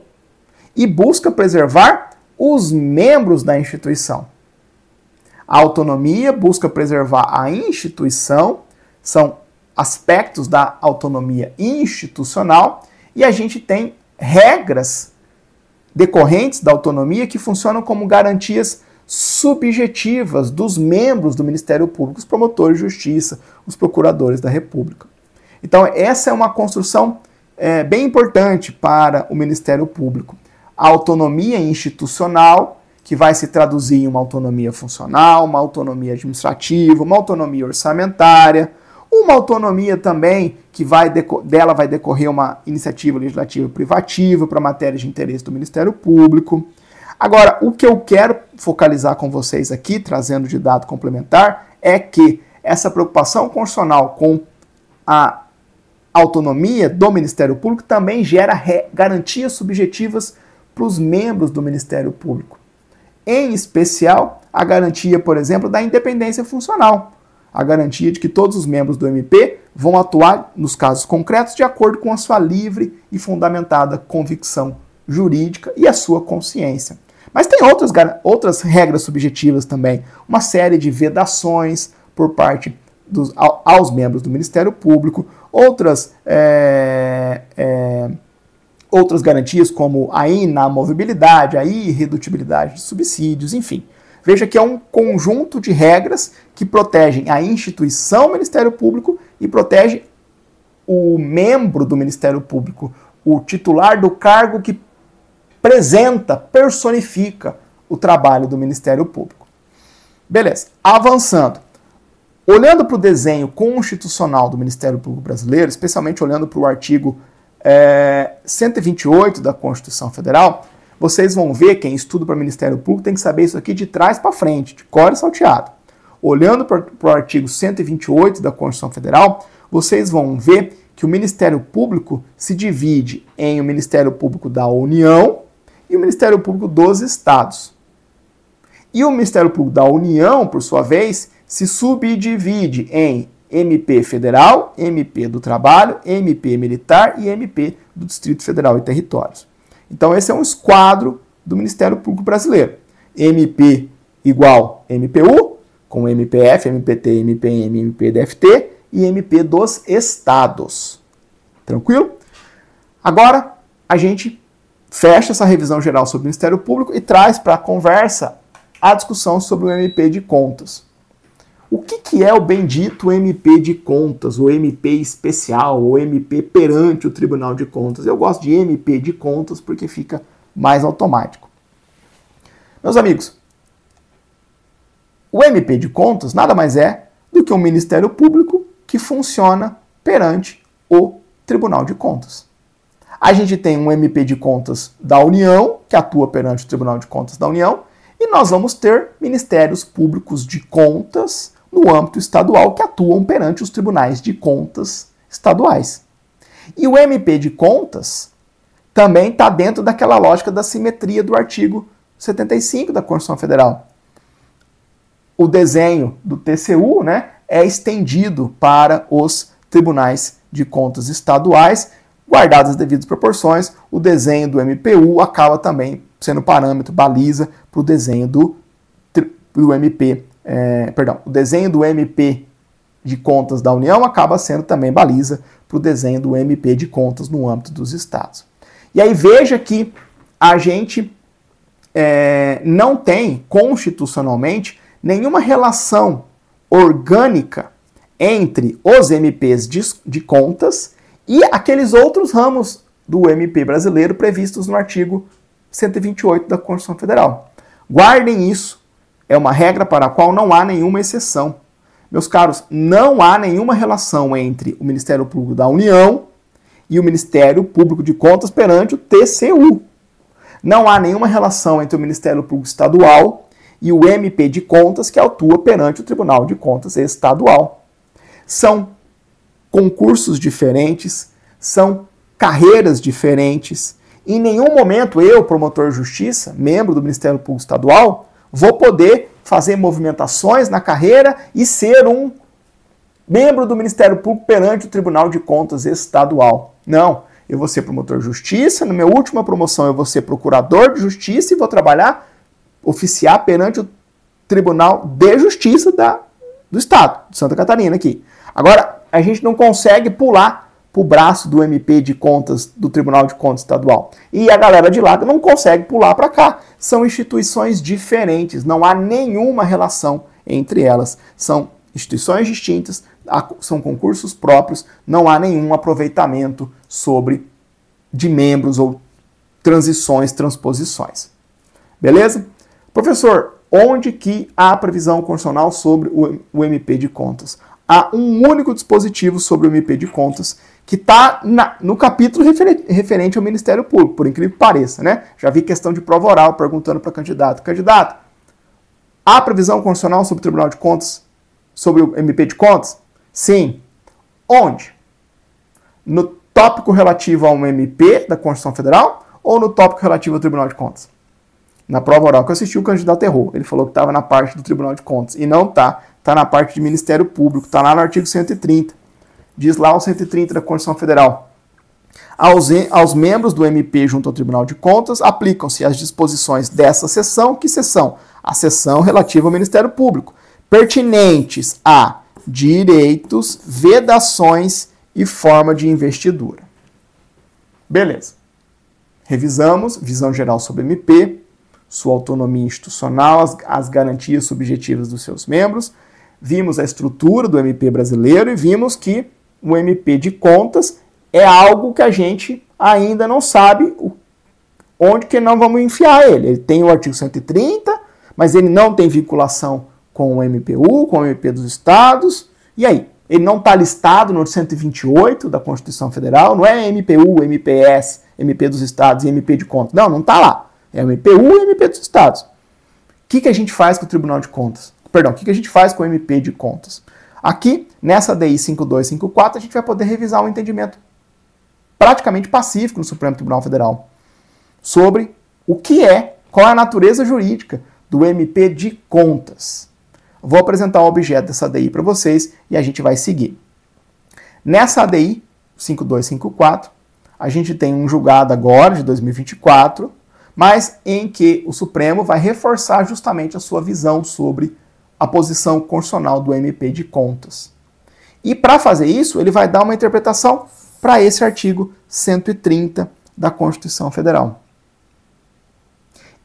e busca preservar os membros da instituição. A autonomia busca preservar a instituição, são aspectos da autonomia institucional, e a gente tem regras decorrentes da autonomia que funcionam como garantias subjetivas dos membros do Ministério Público, os promotores de justiça, os procuradores da República. Então, essa é uma construção bem importante para o Ministério Público. A autonomia institucional, que vai se traduzir em uma autonomia funcional, uma autonomia administrativa, uma autonomia orçamentária, uma autonomia também que dela vai decorrer uma iniciativa legislativa privativa para matérias de interesse do Ministério Público. Agora, o que eu quero focalizar com vocês aqui, trazendo de dado complementar, é que essa preocupação constitucional com a autonomia do Ministério Público também gera garantias subjetivas para os membros do Ministério Público. Em especial, a garantia, por exemplo, da independência funcional. A garantia de que todos os membros do MP vão atuar, nos casos concretos, de acordo com a sua livre e fundamentada convicção jurídica e a sua consciência. Mas tem outras regras subjetivas também. Uma série de vedações por parte aos membros do Ministério Público, outras garantias como a inamovibilidade, a irredutibilidade de subsídios, enfim. Veja que é um conjunto de regras que protegem a instituição Ministério Público e protege o membro do Ministério Público, o titular do cargo que personifica o trabalho do Ministério Público. Beleza, avançando. Olhando para o desenho constitucional do Ministério Público Brasileiro, especialmente olhando para o artigo 128 da Constituição Federal, vocês vão ver, quem estuda para o Ministério Público tem que saber isso aqui de trás para frente, de cor e salteado. Olhando para o artigo 128 da Constituição Federal, vocês vão ver que o Ministério Público se divide em o Ministério Público da União e o Ministério Público dos Estados. E o Ministério Público da União, por sua vez, se subdivide em MP Federal, MP do Trabalho, MP Militar e MP do Distrito Federal e Territórios. Então esse é um esquadro do Ministério Público Brasileiro. MP igual MPU, com MPF, MPT, MPM, MPDFT e MP dos Estados. Tranquilo? Agora a gente fecha essa revisão geral sobre o Ministério Público e traz para a conversa a discussão sobre o MP de Contas. O que é o bendito MP de Contas, ou MP especial, ou MP perante o Tribunal de Contas? Eu gosto de MP de Contas porque fica mais automático. Meus amigos, o MP de Contas nada mais é do que um Ministério Público que funciona perante o Tribunal de Contas. A gente tem um MP de Contas da União, que atua perante o Tribunal de Contas da União, e nós vamos ter Ministérios Públicos de Contas no âmbito estadual que atuam perante os tribunais de contas estaduais. E o MP de Contas também está dentro daquela lógica da simetria do artigo 75 da Constituição Federal. O desenho do TCU, é estendido para os tribunais de contas estaduais, guardadas as devidas proporções. O desenho do MPU acaba também sendo parâmetro, baliza para o desenho do MP. O desenho do MP de Contas da União acaba sendo também baliza para o desenho do MP de contas no âmbito dos estados. E aí veja que a gente não tem constitucionalmente nenhuma relação orgânica entre os MPs de contas e aqueles outros ramos do MP brasileiro previstos no artigo 128 da Constituição Federal. Guardem isso, é uma regra para a qual não há nenhuma exceção. Meus caros, não há nenhuma relação entre o Ministério Público da União e o Ministério Público de Contas perante o TCU. Não há nenhuma relação entre o Ministério Público Estadual e o MP de Contas que atua perante o Tribunal de Contas Estadual. São concursos diferentes, são carreiras diferentes. Em nenhum momento eu, promotor de justiça, membro do Ministério Público Estadual, vou poder fazer movimentações na carreira e ser um membro do Ministério Público perante o Tribunal de Contas Estadual. Não, eu vou ser promotor de justiça, na minha última promoção eu vou ser procurador de justiça e vou trabalhar, oficiar perante o Tribunal de Justiça do Estado, de Santa Catarina aqui. Agora, a gente não consegue pular para o braço do MP de Contas do Tribunal de Contas Estadual. E a galera de lá não consegue pular para cá. São instituições diferentes, não há nenhuma relação entre elas. São instituições distintas, são concursos próprios, não há nenhum aproveitamento de membros ou transições, transposições. Beleza? Professor, onde que há previsão constitucional sobre o MP de Contas? Há um único dispositivo sobre o MP de Contas que está no capítulo referente ao Ministério Público, por incrível que pareça, né? Já vi questão de prova oral perguntando para candidato. Candidato, há previsão constitucional sobre o Tribunal de Contas, sobre o MP de Contas? Sim. Onde? No tópico relativo ao MP da Constituição Federal ou no tópico relativo ao Tribunal de Contas? Na prova oral que eu assisti, o candidato errou. Ele falou que estava na parte do Tribunal de Contas. E não está. Está na parte de Ministério Público. Está lá no artigo 130. Diz lá o 130 da Constituição Federal. Aos membros do MP junto ao Tribunal de Contas, aplicam-se as disposições dessa seção. Que seção? A seção relativa ao Ministério Público, pertinentes a direitos, vedações e forma de investidura. Beleza. Revisamos, visão geral sobre o MP, sua autonomia institucional, as garantias subjetivas dos seus membros. Vimos a estrutura do MP brasileiro e vimos que o MP de Contas é algo que a gente ainda não sabe onde que nós vamos enfiar ele. Ele tem o artigo 130, mas ele não tem vinculação com o MPU, com o MP dos Estados. E aí? Ele não está listado no 128 da Constituição Federal, não é MPU, MPS, MP dos Estados e MP de Contas. Não, não está lá. É o MPU e MP dos Estados. O que a gente faz com o Tribunal de Contas? Perdão, o que a gente faz com o MP de Contas? Aqui, nessa DI 5254, a gente vai poder revisar um entendimento praticamente pacífico no Supremo Tribunal Federal sobre qual é a natureza jurídica do MP de Contas. Vou apresentar o objeto dessa DI para vocês e a gente vai seguir. Nessa ADI 5254, a gente tem um julgado agora, de 2024, mas em que o Supremo vai reforçar justamente a sua visão sobre a posição constitucional do MP de Contas. E para fazer isso, ele vai dar uma interpretação para esse artigo 130 da Constituição Federal.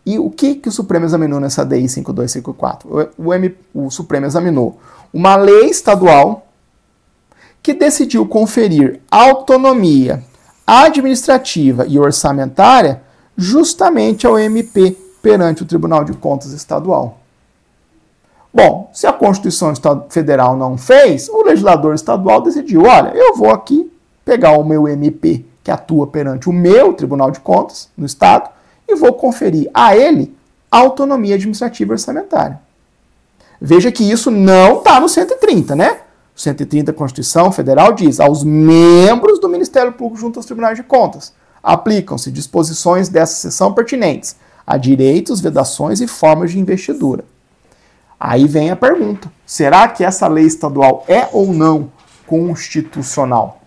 E o que o Supremo examinou nessa DI 5254? O Supremo examinou uma lei estadual que decidiu conferir autonomia administrativa e orçamentária justamente ao MP perante o Tribunal de Contas Estadual. Bom, se a Constituição Federal não fez, o legislador estadual decidiu, olha, eu vou aqui pegar o meu MP que atua perante o meu Tribunal de Contas no Estado e vou conferir a ele autonomia administrativa e orçamentária. Veja que isso não está no 130, né? O 130 da Constituição Federal diz aos membros do Ministério Público junto aos Tribunais de Contas aplicam-se disposições dessa seção pertinentes a direitos, vedações e formas de investidura. Aí vem a pergunta, será que essa lei estadual é ou não constitucional?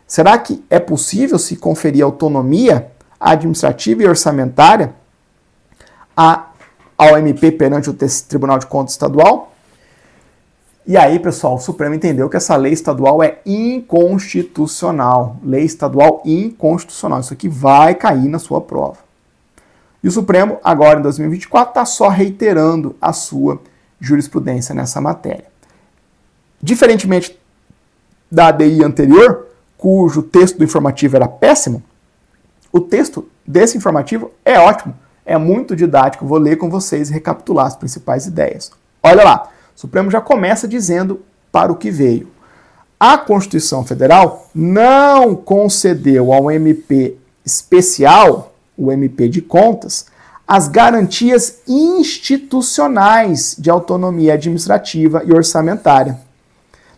Será que é possível se conferir autonomia administrativa e orçamentária ao MP perante o Tribunal de Contas Estadual? E aí, pessoal, o Supremo entendeu que essa lei estadual é inconstitucional. Lei estadual inconstitucional. Isso aqui vai cair na sua prova. E o Supremo, agora em 2024, está só reiterando a sua jurisprudência nessa matéria. Diferentemente da ADI anterior, cujo texto do informativo era péssimo, o texto desse informativo é ótimo, é muito didático. Vou ler com vocês e recapitular as principais ideias. Olha lá. O Supremo já começa dizendo para o que veio. A Constituição Federal não concedeu ao MP especial, o MP de Contas, as garantias institucionais de autonomia administrativa e orçamentária.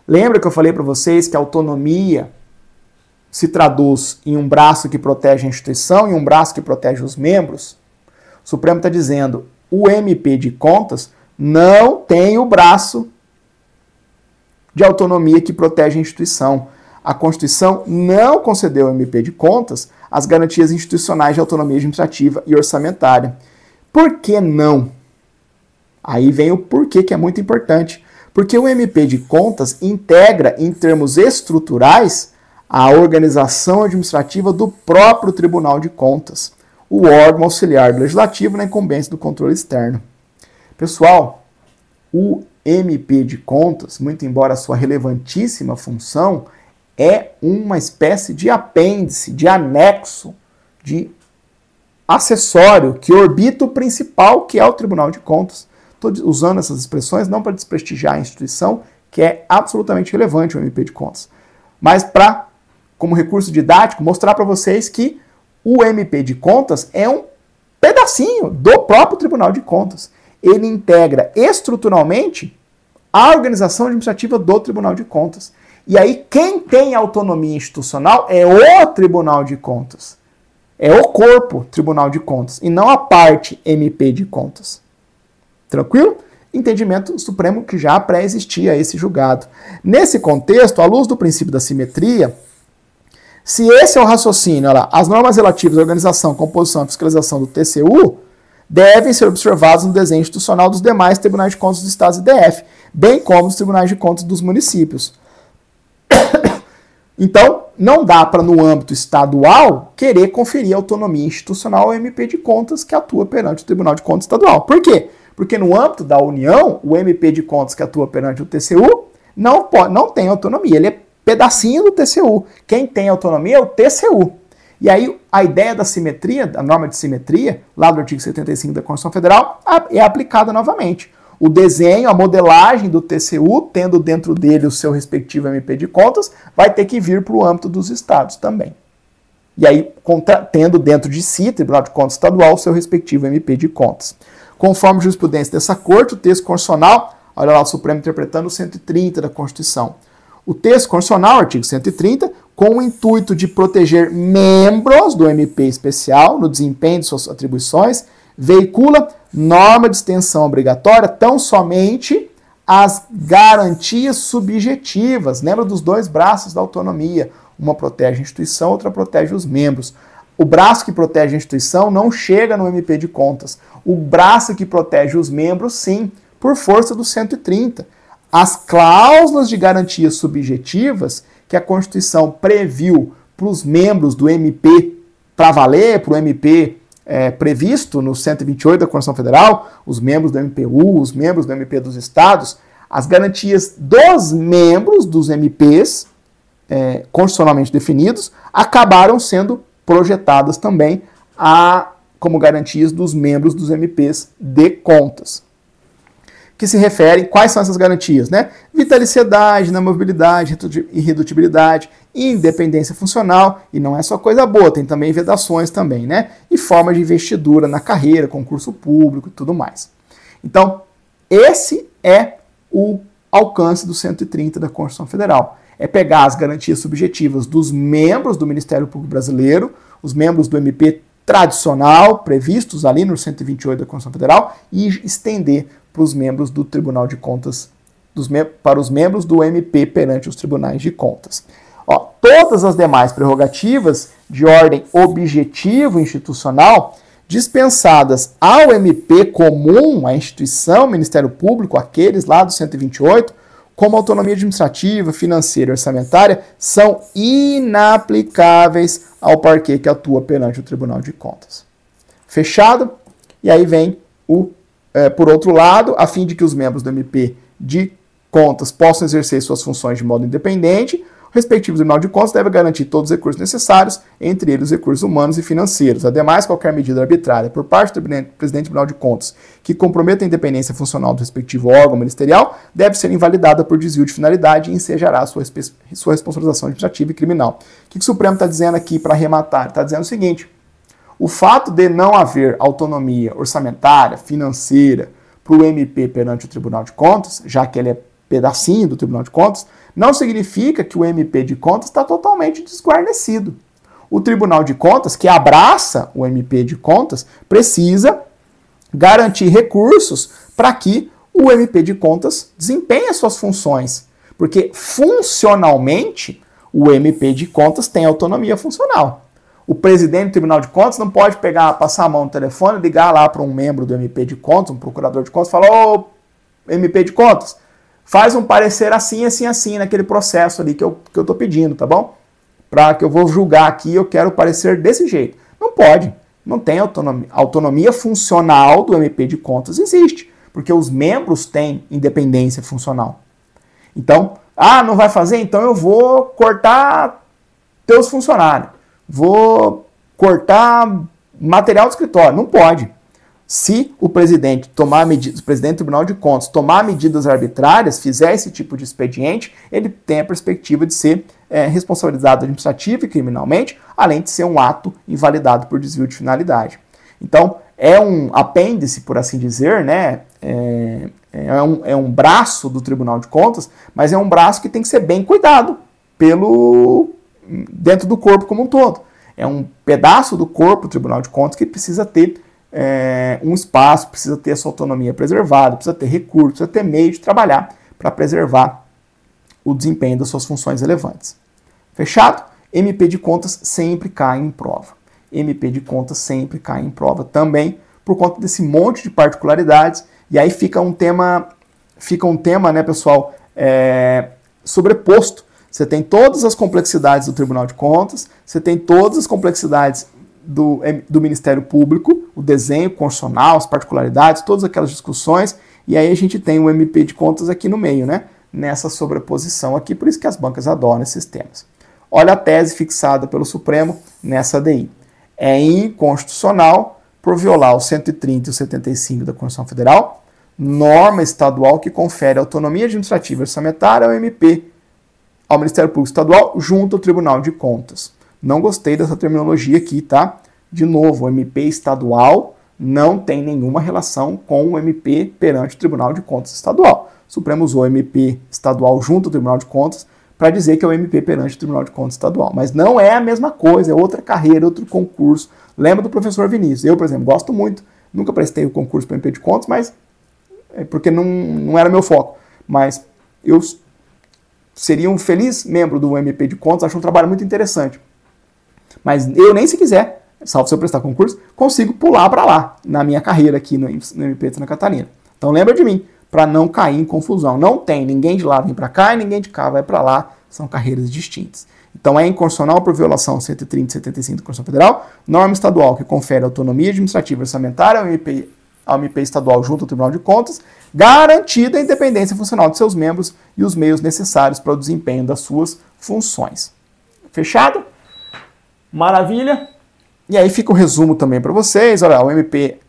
Lembra que eu falei para vocês que a autonomia se traduz em um braço que protege a instituição e um braço que protege os membros? O Supremo está dizendo, o MP de Contas não tem o braço de autonomia que protege a instituição. A Constituição não concedeu ao MP de Contas as garantias institucionais de autonomia administrativa e orçamentária. Por que não? Aí vem o porquê, que é muito importante. Porque o MP de Contas integra, em termos estruturais, a organização administrativa do próprio Tribunal de Contas, o órgão auxiliar do Legislativo na incumbência do controle externo. Pessoal, o MP de Contas, muito embora a sua relevantíssima função, é uma espécie de apêndice, de anexo, de acessório que orbita o principal, que é o Tribunal de Contas. Estou usando essas expressões não para desprestigiar a instituição, que é absolutamente relevante o MP de Contas, mas para, como recurso didático, mostrar para vocês que o MP de Contas é um pedacinho do próprio Tribunal de Contas. Ele integra estruturalmente a organização administrativa do Tribunal de Contas. E aí, quem tem autonomia institucional é o Tribunal de Contas. É o corpo Tribunal de Contas, e não a parte MP de Contas. Tranquilo? Entendimento supremo que já pré-existia esse julgado. Nesse contexto, à luz do princípio da simetria, se esse é o raciocínio, olha lá, as normas relativas à organização, composição e fiscalização do TCU devem ser observadas no desenho institucional dos demais tribunais de contas dos estados e DF, bem como dos tribunais de contas dos municípios. Então, não dá para, no âmbito estadual, querer conferir autonomia institucional ao MP de Contas que atua perante o Tribunal de Contas Estadual. Por quê? Porque no âmbito da União, o MP de Contas que atua perante o TCU não tem autonomia, ele é pedacinho do TCU. Quem tem autonomia é o TCU. E aí, a ideia da simetria, a norma de simetria, lá do artigo 75 da Constituição Federal, é aplicada novamente. O desenho, a modelagem do TCU, tendo dentro dele o seu respectivo MP de Contas, vai ter que vir para o âmbito dos estados também. E aí, tendo dentro de si, Tribunal de Contas Estadual, o seu respectivo MP de Contas. Conforme a jurisprudência dessa Corte, o texto constitucional, olha lá o Supremo interpretando o 130 da Constituição. O texto constitucional, artigo 130, com o intuito de proteger membros do MP especial no desempenho de suas atribuições, veicula norma de extensão obrigatória tão somente as garantias subjetivas. Lembra dos dois braços da autonomia. Uma protege a instituição, outra protege os membros. O braço que protege a instituição não chega no MP de Contas. O braço que protege os membros, sim, por força do 130. As cláusulas de garantias subjetivas que a Constituição previu para os membros do MP para valer, para o MP previsto no 128 da Constituição Federal, os membros do MPU, os membros do MP dos estados, as garantias dos membros dos MPs constitucionalmente definidos acabaram sendo projetadas também como garantias dos membros dos MPs de contas. Que se referem, quais são essas garantias, né? Vitaliciedade, inamovibilidade, irredutibilidade, independência funcional, e não é só coisa boa, tem também vedações também, né? E forma de investidura na carreira, concurso público e tudo mais. Então, esse é o alcance do 130 da Constituição Federal. É pegar as garantias subjetivas dos membros do Ministério Público Brasileiro, os membros do MP tradicional, previstos ali no 128 da Constituição Federal, e estender para os membros do Tribunal de Contas, para os membros do MP perante os tribunais de contas. Todas as demais prerrogativas de ordem objetivo institucional dispensadas ao MP comum, à instituição, Ministério Público, aqueles lá do 128, como autonomia administrativa, financeira e orçamentária, são inaplicáveis ao parquê que atua perante o Tribunal de Contas. Fechado? E aí vem por outro lado, a fim de que os membros do MP de Contas possam exercer suas funções de modo independente, o respectivo Tribunal de Contas deve garantir todos os recursos necessários, entre eles os recursos humanos e financeiros. Ademais, qualquer medida arbitrária por parte do presidente do Tribunal de Contas que comprometa a independência funcional do respectivo órgão ministerial deve ser invalidada por desvio de finalidade e ensejará sua responsabilização administrativa e criminal. O que o Supremo está dizendo aqui para arrematar? Está dizendo o seguinte: o fato de não haver autonomia orçamentária, financeira para o MP perante o Tribunal de Contas, já que ele é pedacinho do Tribunal de Contas, não significa que o MP de Contas está totalmente desguarnecido. O Tribunal de Contas, que abraça o MP de Contas, precisa garantir recursos para que o MP de Contas desempenhe as suas funções. Porque, funcionalmente, o MP de Contas tem autonomia funcional. O presidente do Tribunal de Contas não pode passar a mão no telefone, ligar lá para um membro do MP de Contas, um procurador de contas, e falar: ô, MP de Contas, faz um parecer assim, assim, assim, naquele processo ali que eu estou pedindo, tá bom? Para que eu vou julgar aqui, eu quero parecer desse jeito. Não pode. Não tem autonomia. A autonomia funcional do MP de Contas existe, porque os membros têm independência funcional. Então, não vai fazer? Então eu vou cortar teus funcionários. Vou cortar material do escritório. Não pode. Se o presidente o presidente do Tribunal de Contas tomar medidas arbitrárias, fizer esse tipo de expediente, ele tem a perspectiva de ser responsabilizado administrativa e criminalmente, além de ser um ato invalidado por desvio de finalidade. Então, é um apêndice, por assim dizer, né? É um braço do Tribunal de Contas, mas é um braço que tem que ser bem cuidado dentro do corpo como um todo. É um pedaço do corpo do Tribunal de Contas que precisa ter um espaço, precisa ter a sua autonomia preservada, precisa ter recursos, precisa ter meio de trabalhar para preservar o desempenho das suas funções relevantes. Fechado? MP de Contas sempre cai em prova. MP de Contas sempre cai em prova também por conta desse monte de particularidades, e aí fica um tema, né, pessoal, sobreposto. Você tem todas as complexidades do Tribunal de Contas, você tem todas as complexidades do Ministério Público, o desenho constitucional, as particularidades, todas aquelas discussões, e aí a gente tem o MP de Contas aqui no meio, né? Nessa sobreposição aqui, por isso que as bancas adoram esses temas. Olha a tese fixada pelo Supremo nessa ADI. É inconstitucional por violar o 130 e o 75 da Constituição Federal, norma estadual que confere autonomia administrativa e orçamentária ao MP, ao Ministério Público Estadual, junto ao Tribunal de Contas. Não gostei dessa terminologia aqui, tá? De novo, o MP estadual não tem nenhuma relação com o MP perante o Tribunal de Contas Estadual. O Supremo usou o MP estadual junto ao Tribunal de Contas para dizer que é o MP perante o Tribunal de Contas Estadual. Mas não é a mesma coisa, é outra carreira, outro concurso. Lembra do professor Vinícius? Eu, por exemplo, gosto muito, nunca prestei o concurso para o MP de Contas, mas porque não era meu foco. Mas eu seria um feliz membro do MP de Contas, acho um trabalho muito interessante. Mas eu nem se quiser, salvo se eu prestar concurso, consigo pular para lá, na minha carreira aqui no MP de Santa Catarina. Então lembra de mim, para não cair em confusão. Não tem ninguém de lá vem para cá e ninguém de cá vai para lá, são carreiras distintas. Então é inconstitucional por violação ao 130 e 75 da Constituição Federal, norma estadual que confere autonomia administrativa e orçamentária ao MP estadual junto ao Tribunal de Contas, garantida a independência funcional de seus membros e os meios necessários para o desempenho das suas funções. Fechado? Maravilha. E aí fica o resumo também para vocês. Olha, o MP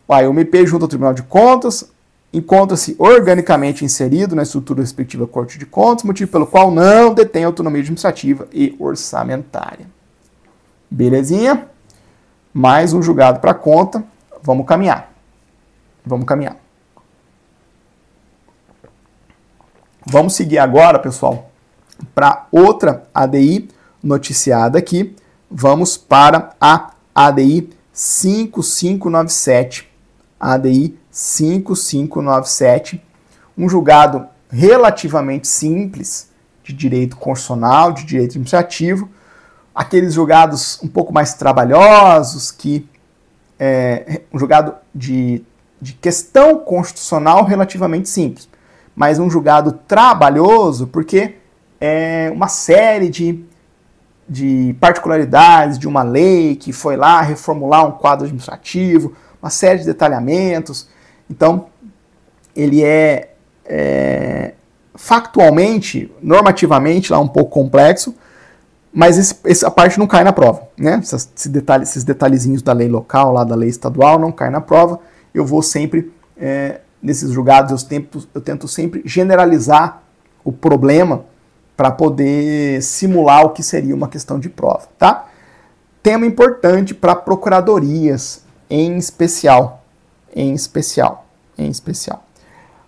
junto ao Tribunal de Contas encontra-se organicamente inserido na estrutura respectiva da Corte de Contas, motivo pelo qual não detém autonomia administrativa e orçamentária. Belezinha? Mais um julgado para conta. Vamos caminhar. Vamos seguir agora, pessoal, para outra ADI noticiada aqui. Vamos para a ADI 5597. ADI 5597, um julgado relativamente simples de direito constitucional, de direito administrativo, aqueles julgados um pouco mais trabalhosos, um julgado de questão constitucional relativamente simples. mas um julgado trabalhoso porque é uma série de particularidades de uma lei que foi lá reformular um quadro administrativo, uma série de detalhamentos. Então, ele é factualmente, normativamente, lá um pouco complexo, mas essa parte não cai na prova, né? Esses detalhezinhos da lei local, lá da lei estadual, não cai na prova. Eu vou sempre, nesses julgados, eu tento sempre generalizar o problema para poder simular o que seria uma questão de prova, tá? Tema importante para procuradorias, em especial.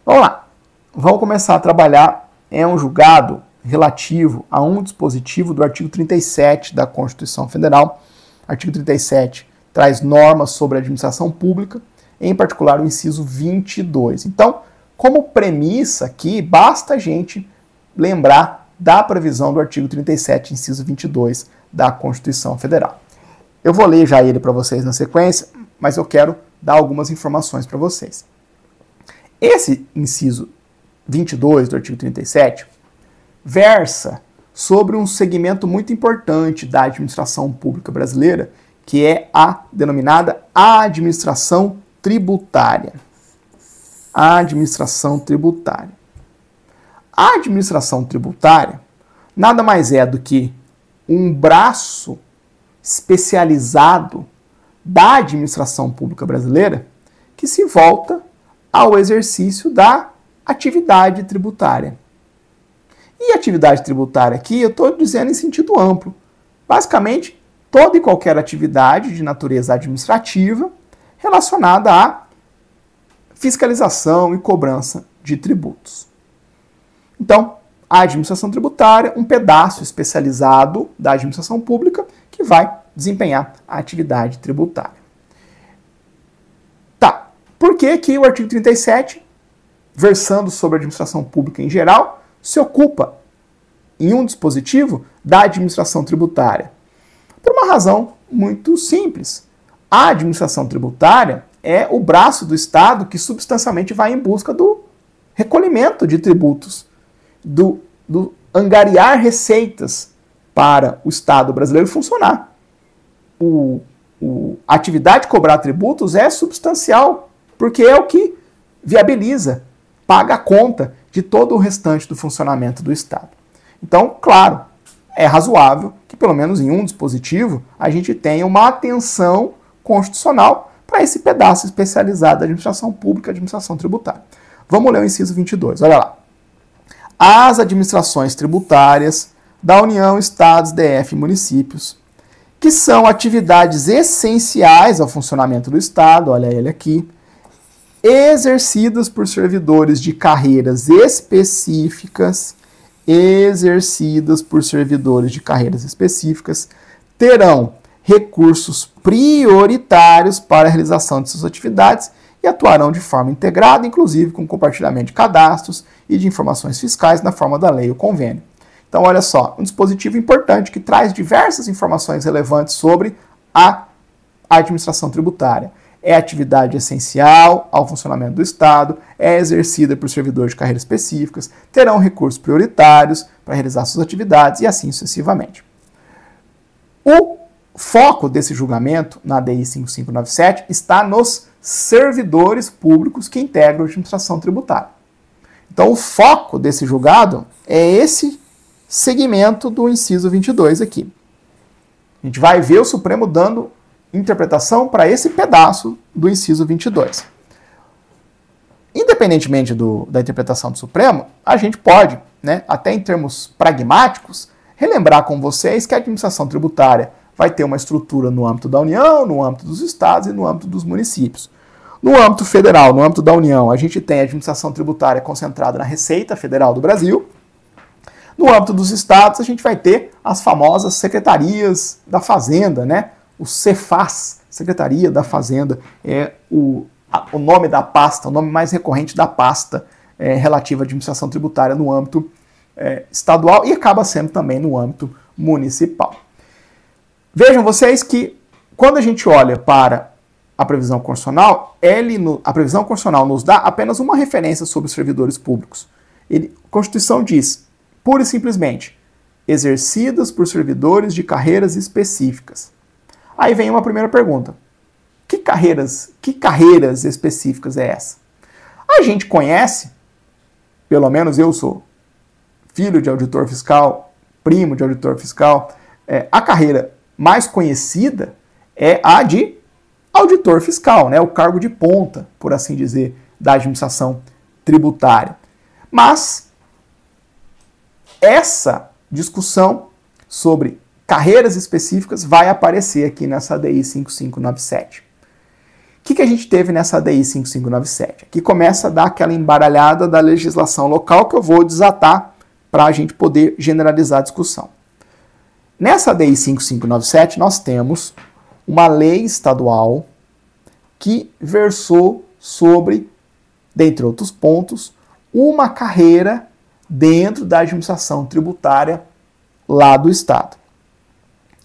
Vamos lá. Vamos começar a trabalhar. É um julgado relativo a um dispositivo do artigo 37 da Constituição Federal. Artigo 37 traz normas sobre a administração pública, em particular o inciso 22. Então, como premissa aqui, basta a gente lembrar da previsão do artigo 37, inciso 22 da Constituição Federal. Eu vou ler já ele para vocês na sequência, mas eu quero dar algumas informações para vocês. Esse inciso 22 do artigo 37 versa sobre um segmento muito importante da administração pública brasileira, que é a denominada administração tributária. A administração tributária. A administração tributária nada mais é do que um braço especializado da administração pública brasileira que se volta ao exercício da atividade tributária. E atividade tributária aqui eu estou dizendo em sentido amplo. Basicamente, toda e qualquer atividade de natureza administrativa relacionada à fiscalização e cobrança de tributos. Então, a administração tributária, um pedaço especializado da administração pública que vai desempenhar a atividade tributária. Tá, por que que o artigo 37, versando sobre a administração pública em geral, se ocupa em um dispositivo da administração tributária? Por uma razão muito simples. A administração tributária é o braço do Estado que substancialmente vai em busca do recolhimento de tributos, do angariar receitas para o Estado brasileiro funcionar. A atividade de cobrar tributos é substancial, porque é o que viabiliza, paga a conta de todo o restante do funcionamento do Estado. Então, claro, é razoável que pelo menos em um dispositivo a gente tenha uma atenção constitucional para esse pedaço especializado da administração pública e administração tributária. Vamos ler o inciso 22, olha lá. As administrações tributárias da União, Estados, DF e municípios, que são atividades essenciais ao funcionamento do Estado, olha ele aqui, exercidas por servidores de carreiras específicas, terão recursos prioritários para a realização de suas atividades e atuarão de forma integrada, inclusive com compartilhamento de cadastros e de informações fiscais na forma da lei ou convênio. Então, olha só, um dispositivo importante que traz diversas informações relevantes sobre a administração tributária. É atividade essencial ao funcionamento do Estado, é exercida por servidores de carreiras específicas, terão recursos prioritários para realizar suas atividades e assim sucessivamente. O foco desse julgamento, na DI 5597, está nos servidores públicos que integram a administração tributária. Então, o foco desse julgado é esse segmento do inciso 22 aqui. A gente vai ver o Supremo dando interpretação para esse pedaço do inciso 22. Independentemente da interpretação do Supremo, a gente pode, até em termos pragmáticos, relembrar com vocês que a administração tributária vai ter uma estrutura no âmbito da União, no âmbito dos estados e no âmbito dos municípios. No âmbito federal, no âmbito da União, a gente tem a administração tributária concentrada na Receita Federal do Brasil. No âmbito dos estados, a gente vai ter as famosas secretarias da Fazenda, o Cefaz, Secretaria da Fazenda, é o nome da pasta, o nome mais recorrente da pasta relativa à administração tributária no âmbito estadual e acaba sendo também no âmbito municipal. Vejam vocês que quando a gente olha para a previsão constitucional, a previsão constitucional nos dá apenas uma referência sobre os servidores públicos. A Constituição diz, pura e simplesmente, exercidas por servidores de carreiras específicas. Aí vem uma primeira pergunta. Que carreiras específicas é essa? A gente conhece, pelo menos eu sou filho de auditor fiscal, primo de auditor fiscal, a carreira mais conhecida é a de auditor fiscal, né? O cargo de ponta, por assim dizer, da administração tributária. Mas essa discussão sobre carreiras específicas vai aparecer aqui nessa ADI 5597. O que a gente teve nessa ADI 5597? Aqui começa a dar aquela embaralhada da legislação local que eu vou desatar para a gente poder generalizar a discussão. Nessa ADI 5597 nós temos uma lei estadual que versou sobre, dentre outros pontos, uma carreira dentro da administração tributária lá do Estado.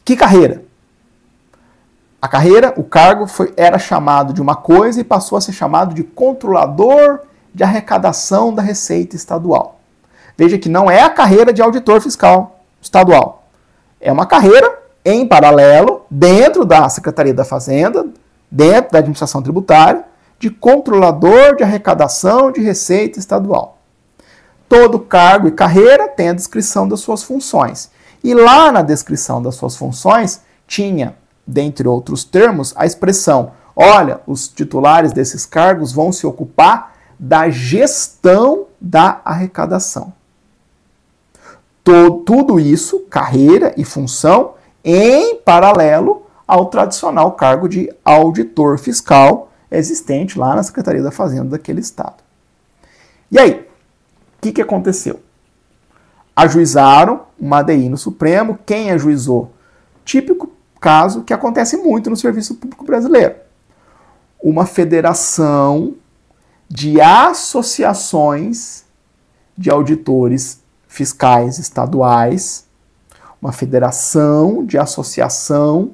Que carreira? A carreira, o cargo, era chamado de uma coisa e passou a ser chamado de controlador de arrecadação da Receita Estadual. Veja que não é a carreira de auditor fiscal estadual. É uma carreira em paralelo, dentro da Secretaria da Fazenda, dentro da administração tributária, de controlador de arrecadação de Receita Estadual. Todo cargo e carreira tem a descrição das suas funções. E lá na descrição das suas funções tinha, dentre outros termos, a expressão: olha, os titulares desses cargos vão se ocupar da gestão da arrecadação. Tudo isso, carreira e função, em paralelo ao tradicional cargo de auditor fiscal existente lá na Secretaria da Fazenda daquele estado. E aí, o que aconteceu? Ajuizaram uma ADI no Supremo. Quem ajuizou? Típico caso que acontece muito no serviço público brasileiro. Uma federação de associações de auditores fiscais estaduais, uma federação de associação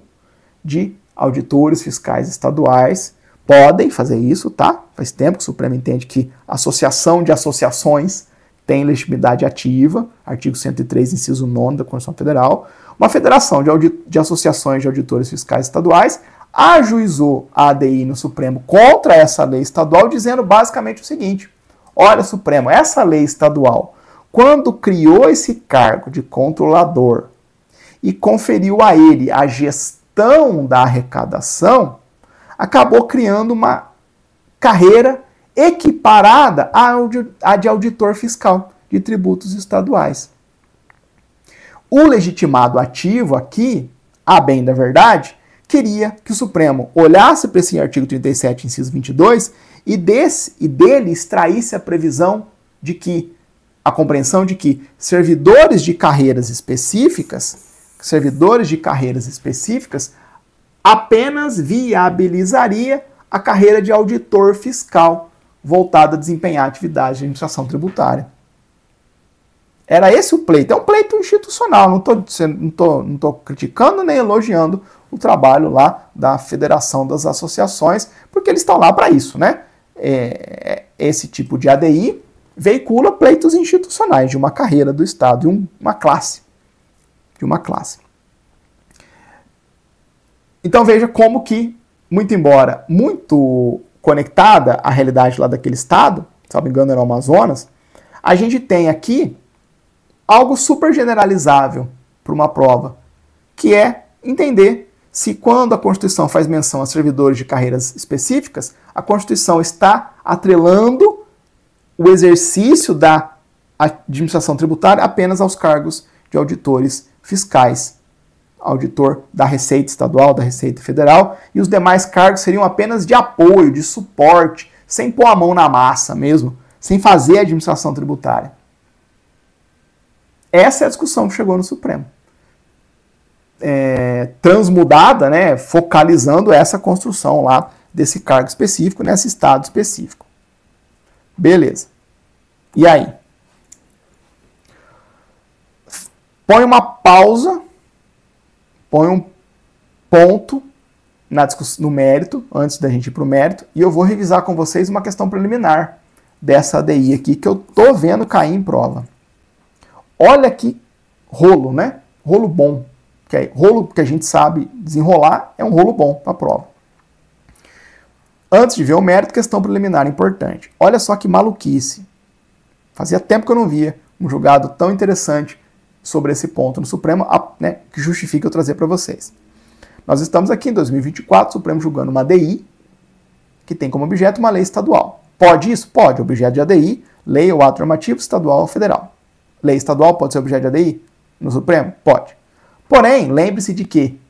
de auditores fiscais estaduais, podem fazer isso, tá? Faz tempo que o Supremo entende que associação de associações tem legitimidade ativa, artigo 103, inciso 9 da Constituição Federal. Uma federação de associações de auditores fiscais estaduais ajuizou a ADI no Supremo contra essa lei estadual, dizendo basicamente o seguinte: olha, Supremo, essa lei estadual, quando criou esse cargo de controlador e conferiu a ele a gestão da arrecadação, acabou criando uma carreira equiparada à de auditor fiscal de tributos estaduais. O legitimado ativo aqui, a bem da verdade, queria que o Supremo olhasse para esse artigo 37, inciso 22, e dele extraísse a previsão de que, a compreensão de que servidores de carreiras específicas apenas viabilizaria a carreira de auditor fiscal voltada a desempenhar atividade de administração tributária. Era esse o pleito. É um pleito institucional. Não estou criticando nem elogiando o trabalho lá da Federação das Associações, porque eles estão lá para isso, né? Esse tipo de ADI veicula pleitos institucionais de uma carreira do Estado, de uma classe. Então veja como que, muito embora muito conectada à realidade lá daquele estado, se não me engano era o Amazonas, a gente tem aqui algo super generalizável para uma prova, que é entender se quando a Constituição faz menção a servidores de carreiras específicas, a Constituição está atrelando o exercício da administração tributária apenas aos cargos de auditores fiscais, auditor da Receita Estadual, da Receita Federal, e os demais cargos seriam apenas de apoio, de suporte, sem pôr a mão na massa mesmo, sem fazer a administração tributária. Essa é a discussão que chegou no Supremo. Transmudada, né, focalizando essa construção lá desse cargo específico, nesse estado específico. Beleza. E aí? Põe uma pausa, põe um ponto no mérito, antes da gente ir para o mérito, e eu vou revisar com vocês uma questão preliminar dessa ADI aqui, que eu tô vendo cair em prova. Olha que rolo, né? Rolo bom. Rolo que a gente sabe desenrolar é um rolo bom para a prova. Antes de ver o mérito, questão preliminar importante. Olha só que maluquice. Fazia tempo que eu não via um julgado tão interessante sobre esse ponto no Supremo, né, que justifica eu trazer para vocês. Nós estamos aqui em 2024, o Supremo julgando uma ADI, que tem como objeto uma lei estadual. Pode isso? Pode. Objeto de ADI, lei ou ato normativo estadual ou federal. Lei estadual pode ser objeto de ADI no Supremo? Pode. Porém, lembre-se de que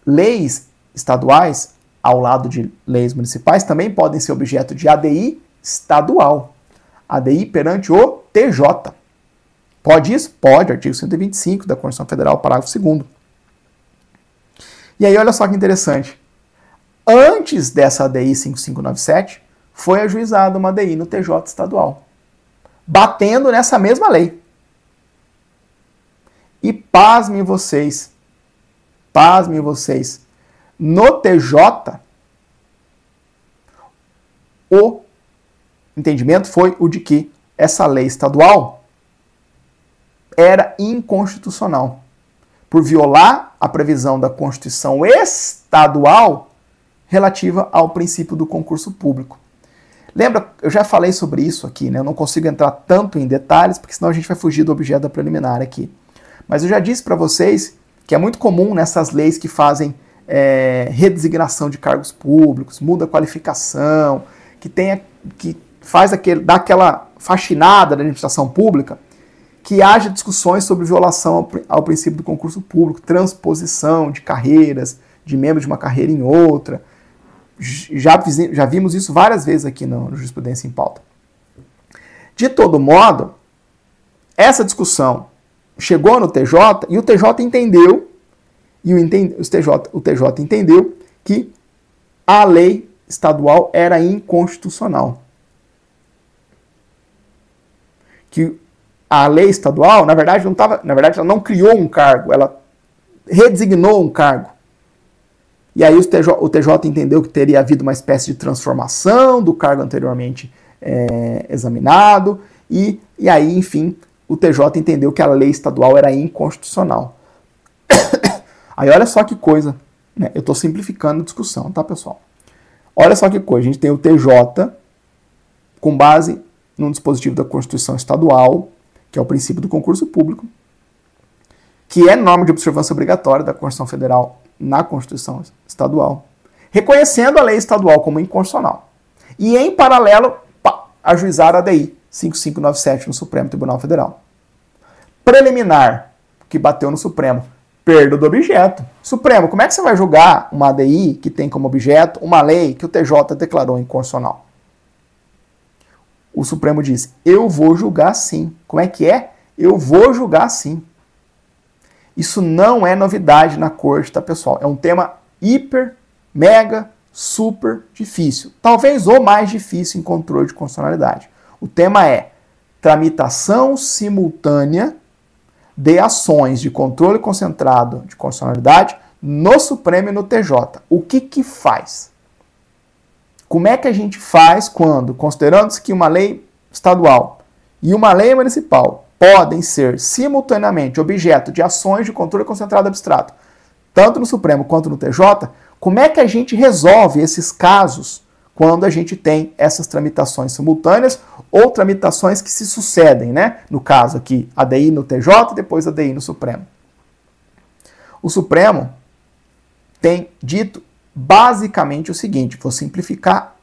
leis estaduais, ao lado de leis municipais, também podem ser objeto de ADI estadual. ADI perante o TJ. Pode isso? Pode. Artigo 125 da Constituição Federal, parágrafo 2º. E aí, olha só que interessante. Antes dessa ADI 5597, foi ajuizada uma ADI no TJ estadual, batendo nessa mesma lei. E pasmem vocês, no TJ, o entendimento foi o de que essa lei estadual era inconstitucional, por violar a previsão da Constituição estadual relativa ao princípio do concurso público. Lembra, eu já falei sobre isso aqui, né? Eu não consigo entrar tanto em detalhes, porque senão a gente vai fugir do objeto da preliminar aqui. Mas eu já disse para vocês que é muito comum nessas leis que fazem redesignação de cargos públicos, muda a qualificação, que dá aquela faxinada da administração pública, que haja discussões sobre violação ao princípio do concurso público, transposição de carreiras, de membros de uma carreira em outra. Já vimos isso várias vezes aqui no Jurisprudência em Pauta. De todo modo, essa discussão chegou no TJ e o TJ entendeu, o TJ entendeu que a lei estadual era inconstitucional. Que a lei estadual, na verdade, ela não criou um cargo, ela redesignou um cargo. E aí o TJ entendeu que teria havido uma espécie de transformação do cargo anteriormente examinado, e aí, enfim, o TJ entendeu que a lei estadual era inconstitucional. Aí olha só que coisa, né? Eu estou simplificando a discussão, tá, pessoal? Olha só que coisa, a gente tem o TJ com base num dispositivo da Constituição Estadual, que é o princípio do concurso público, que é norma de observância obrigatória da Constituição Federal na Constituição Estadual, reconhecendo a lei estadual como inconstitucional. E, em paralelo, ajuizar a ADI 5597 no Supremo Tribunal Federal. Preliminar, que bateu no Supremo, perda do objeto. Supremo, como é que você vai julgar uma ADI que tem como objeto uma lei que o TJ declarou inconstitucional? O Supremo diz, eu vou julgar sim. Como é que é? Eu vou julgar sim. Isso não é novidade na corte, tá, pessoal? É um tema hiper, mega, super difícil. Talvez o mais difícil em controle de constitucionalidade. O tema é tramitação simultânea de ações de controle concentrado de constitucionalidade no Supremo e no TJ. O que faz? Como é que a gente faz quando, considerando-se que uma lei estadual e uma lei municipal podem ser simultaneamente objeto de ações de controle concentrado abstrato, tanto no Supremo quanto no TJ, como é que a gente resolve esses casos quando a gente tem essas tramitações simultâneas ou tramitações que se sucedem, né? No caso aqui, ADI no TJ e depois ADI no Supremo. O Supremo tem dito basicamente o seguinte, vou simplificar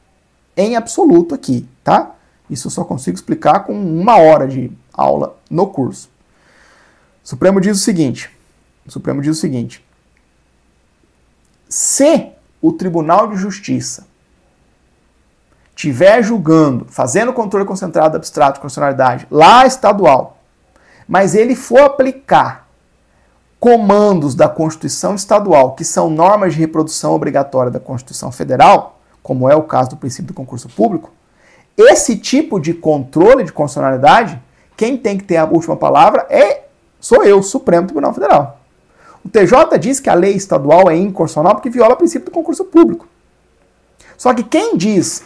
em absoluto aqui, tá? Isso eu só consigo explicar com 1 hora de aula no curso. O Supremo diz o seguinte, se o Tribunal de Justiça estiver julgando, fazendo controle concentrado abstrato de constitucionalidade lá estadual, mas ele for aplicar comandos da Constituição Estadual, que são normas de reprodução obrigatória da Constituição Federal, como é o caso do princípio do concurso público, esse tipo de controle de constitucionalidade, quem tem que ter a última palavra sou eu, Supremo Tribunal Federal. O TJ diz que a lei estadual é inconstitucional porque viola o princípio do concurso público. Só que quem diz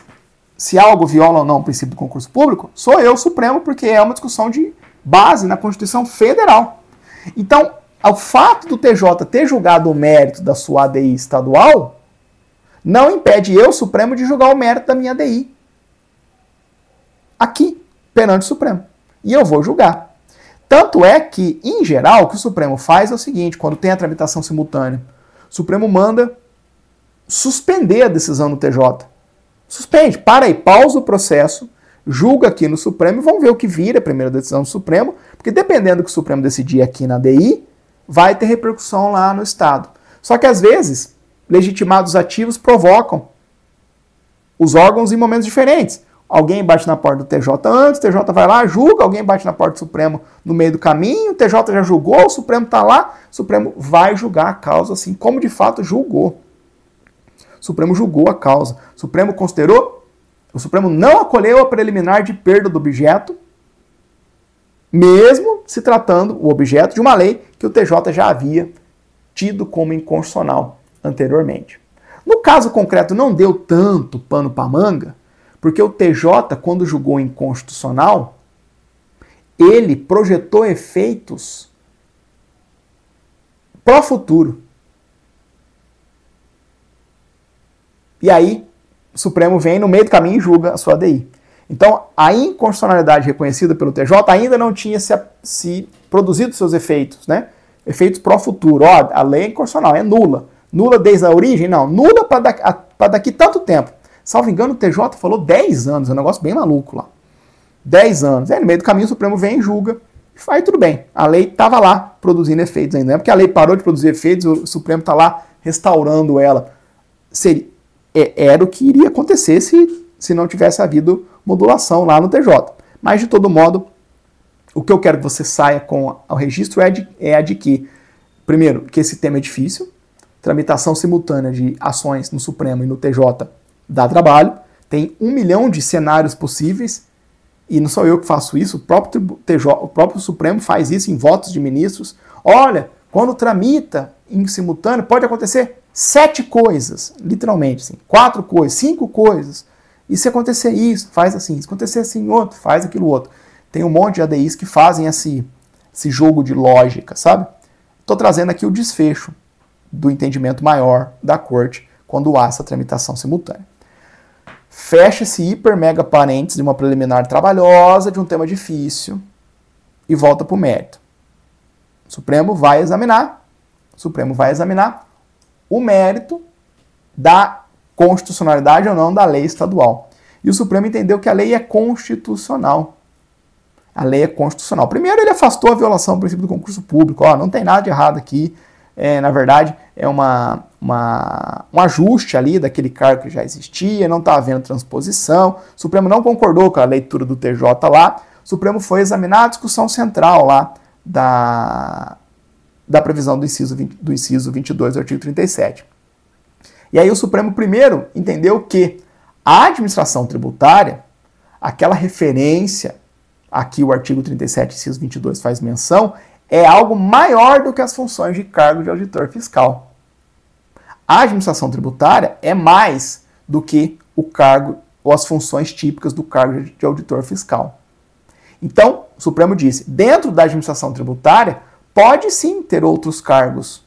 se algo viola ou não o princípio do concurso público sou eu, Supremo, porque é uma discussão de base na Constituição Federal. Então, o fato do TJ ter julgado o mérito da sua ADI estadual não impede eu, Supremo, de julgar o mérito da minha ADI aqui, perante o Supremo. E eu vou julgar. Tanto é que, em geral, o que o Supremo faz é o seguinte, quando tem a tramitação simultânea, o Supremo manda suspender a decisão do TJ. Suspende, para aí, pausa o processo, julga aqui no Supremo e vamos ver o que vira a primeira decisão do Supremo, porque dependendo do que o Supremo decidir aqui na ADI, vai ter repercussão lá no Estado. Só que às vezes, legitimados ativos provocam os órgãos em momentos diferentes. Alguém bate na porta do TJ antes, o TJ vai lá, julga, alguém bate na porta do Supremo no meio do caminho, o TJ já julgou, o Supremo está lá, o Supremo vai julgar a causa assim como de fato julgou. O Supremo julgou a causa. O Supremo considerou, o Supremo não acolheu a preliminar de perda do objeto, mesmo se tratando o objeto de uma lei que o TJ já havia tido como inconstitucional anteriormente. No caso concreto não deu tanto pano para manga, porque o TJ, quando julgou inconstitucional, ele projetou efeitos pro futuro. E aí, o Supremo vem no meio do caminho e julga a sua ADI. Então, a inconstitucionalidade reconhecida pelo TJ ainda não tinha se produzido seus efeitos, né? Efeitos pro futuro. Ó, a lei é inconstitucional, é nula. Nula desde a origem? Não. Nula para daqui tanto tempo. Salvo engano, o TJ falou 10 anos, é um negócio bem maluco lá. 10 anos. No meio do caminho, o Supremo vem e julga. Aí tudo bem, a lei estava lá produzindo efeitos ainda. Não é porque a lei parou de produzir efeitos, o Supremo está lá restaurando ela. Era o que iria acontecer se não tivesse havido modulação lá no TJ. Mas, de todo modo, o que eu quero que você saia com o registro é a de que, primeiro, que esse tema é difícil, tramitação simultânea de ações no Supremo e no TJ dá trabalho, tem 1 milhão de cenários possíveis, e não sou eu que faço isso, o próprio Supremo faz isso em votos de ministros. Olha, quando tramita em simultâneo, pode acontecer 7 coisas, literalmente, assim, 4 coisas, 5 coisas. E se acontecer isso, faz assim. Se acontecer assim outro, faz aquilo outro. Tem um monte de ADIs que fazem esse jogo de lógica, sabe? Estou trazendo aqui o desfecho do entendimento maior da corte quando há essa tramitação simultânea. Fecha esse hiper mega parênteses de uma preliminar trabalhosa, de um tema difícil, e volta para o mérito. O Supremo vai examinar o mérito da constitucionalidade ou não da lei estadual. E o Supremo entendeu que a lei é constitucional. A lei é constitucional. Primeiro, ele afastou a violação do princípio do concurso público. Não tem nada de errado aqui. Na verdade, é um ajuste ali daquele cargo que já existia, não está havendo transposição. O Supremo não concordou com a leitura do TJ lá. O Supremo foi examinar a discussão central lá da previsão do inciso 22 do artigo 37. E aí o Supremo primeiro entendeu que a administração tributária, aquela referência a que o artigo 37, inciso 22 faz menção, é algo maior do que as funções de cargo de auditor fiscal. A administração tributária é mais do que o cargo ou as funções típicas do cargo de auditor fiscal. Então, o Supremo disse, dentro da administração tributária, pode sim ter outros cargos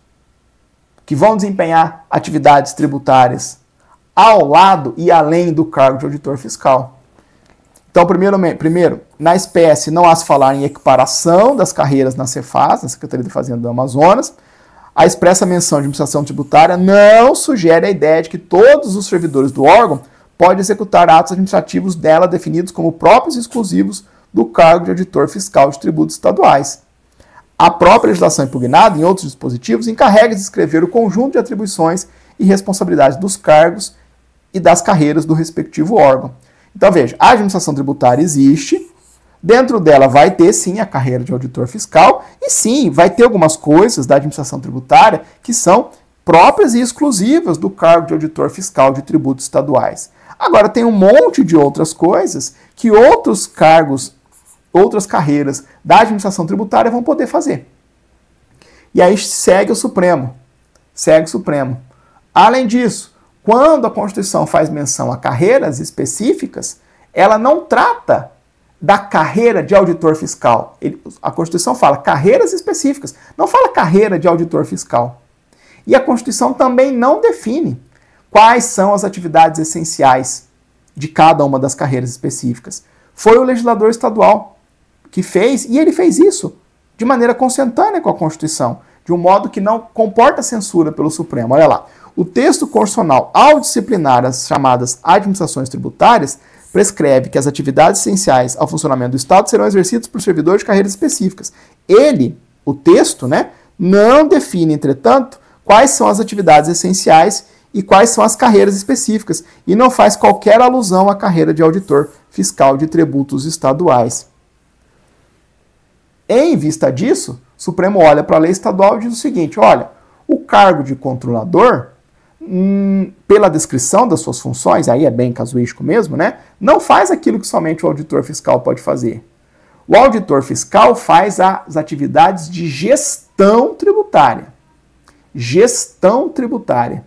que vão desempenhar atividades tributárias ao lado e além do cargo de auditor fiscal. Então, primeiro, na espécie não há se falar em equiparação das carreiras na Cefaz, na Secretaria de Fazenda do Amazonas. A expressa menção de administração tributária não sugere a ideia de que todos os servidores do órgão podem executar atos administrativos dela definidos como próprios e exclusivos do cargo de auditor fiscal de tributos estaduais. A própria legislação impugnada, em outros dispositivos, encarrega de descrever o conjunto de atribuições e responsabilidades dos cargos e das carreiras do respectivo órgão. Então, veja, a administração tributária existe, dentro dela vai ter, sim, a carreira de auditor fiscal, e sim, vai ter algumas coisas da administração tributária que são próprias e exclusivas do cargo de auditor fiscal de tributos estaduais. Agora, tem um monte de outras coisas que outros cargos, outras carreiras da administração tributária vão poder fazer. E aí segue o Supremo. Segue o Supremo. Além disso, quando a Constituição faz menção a carreiras específicas, ela não trata da carreira de auditor fiscal. A Constituição fala carreiras específicas, não fala carreira de auditor fiscal. E a Constituição também não define quais são as atividades essenciais de cada uma das carreiras específicas. Foi o legislador estadual que fez, e ele fez isso de maneira consentânea com a Constituição, de um modo que não comporta censura pelo Supremo. Olha lá, o texto constitucional, ao disciplinar as chamadas administrações tributárias, prescreve que as atividades essenciais ao funcionamento do Estado serão exercidas por servidores de carreiras específicas. Ele, o texto, não define, entretanto, quais são as atividades essenciais e quais são as carreiras específicas, e não faz qualquer alusão à carreira de auditor fiscal de tributos estaduais. Em vista disso, o Supremo olha para a lei estadual e diz o seguinte: olha, o cargo de controlador, pela descrição das suas funções, aí é bem casuístico mesmo, não faz aquilo que somente o auditor fiscal pode fazer. O auditor fiscal faz as atividades de gestão tributária. Gestão tributária.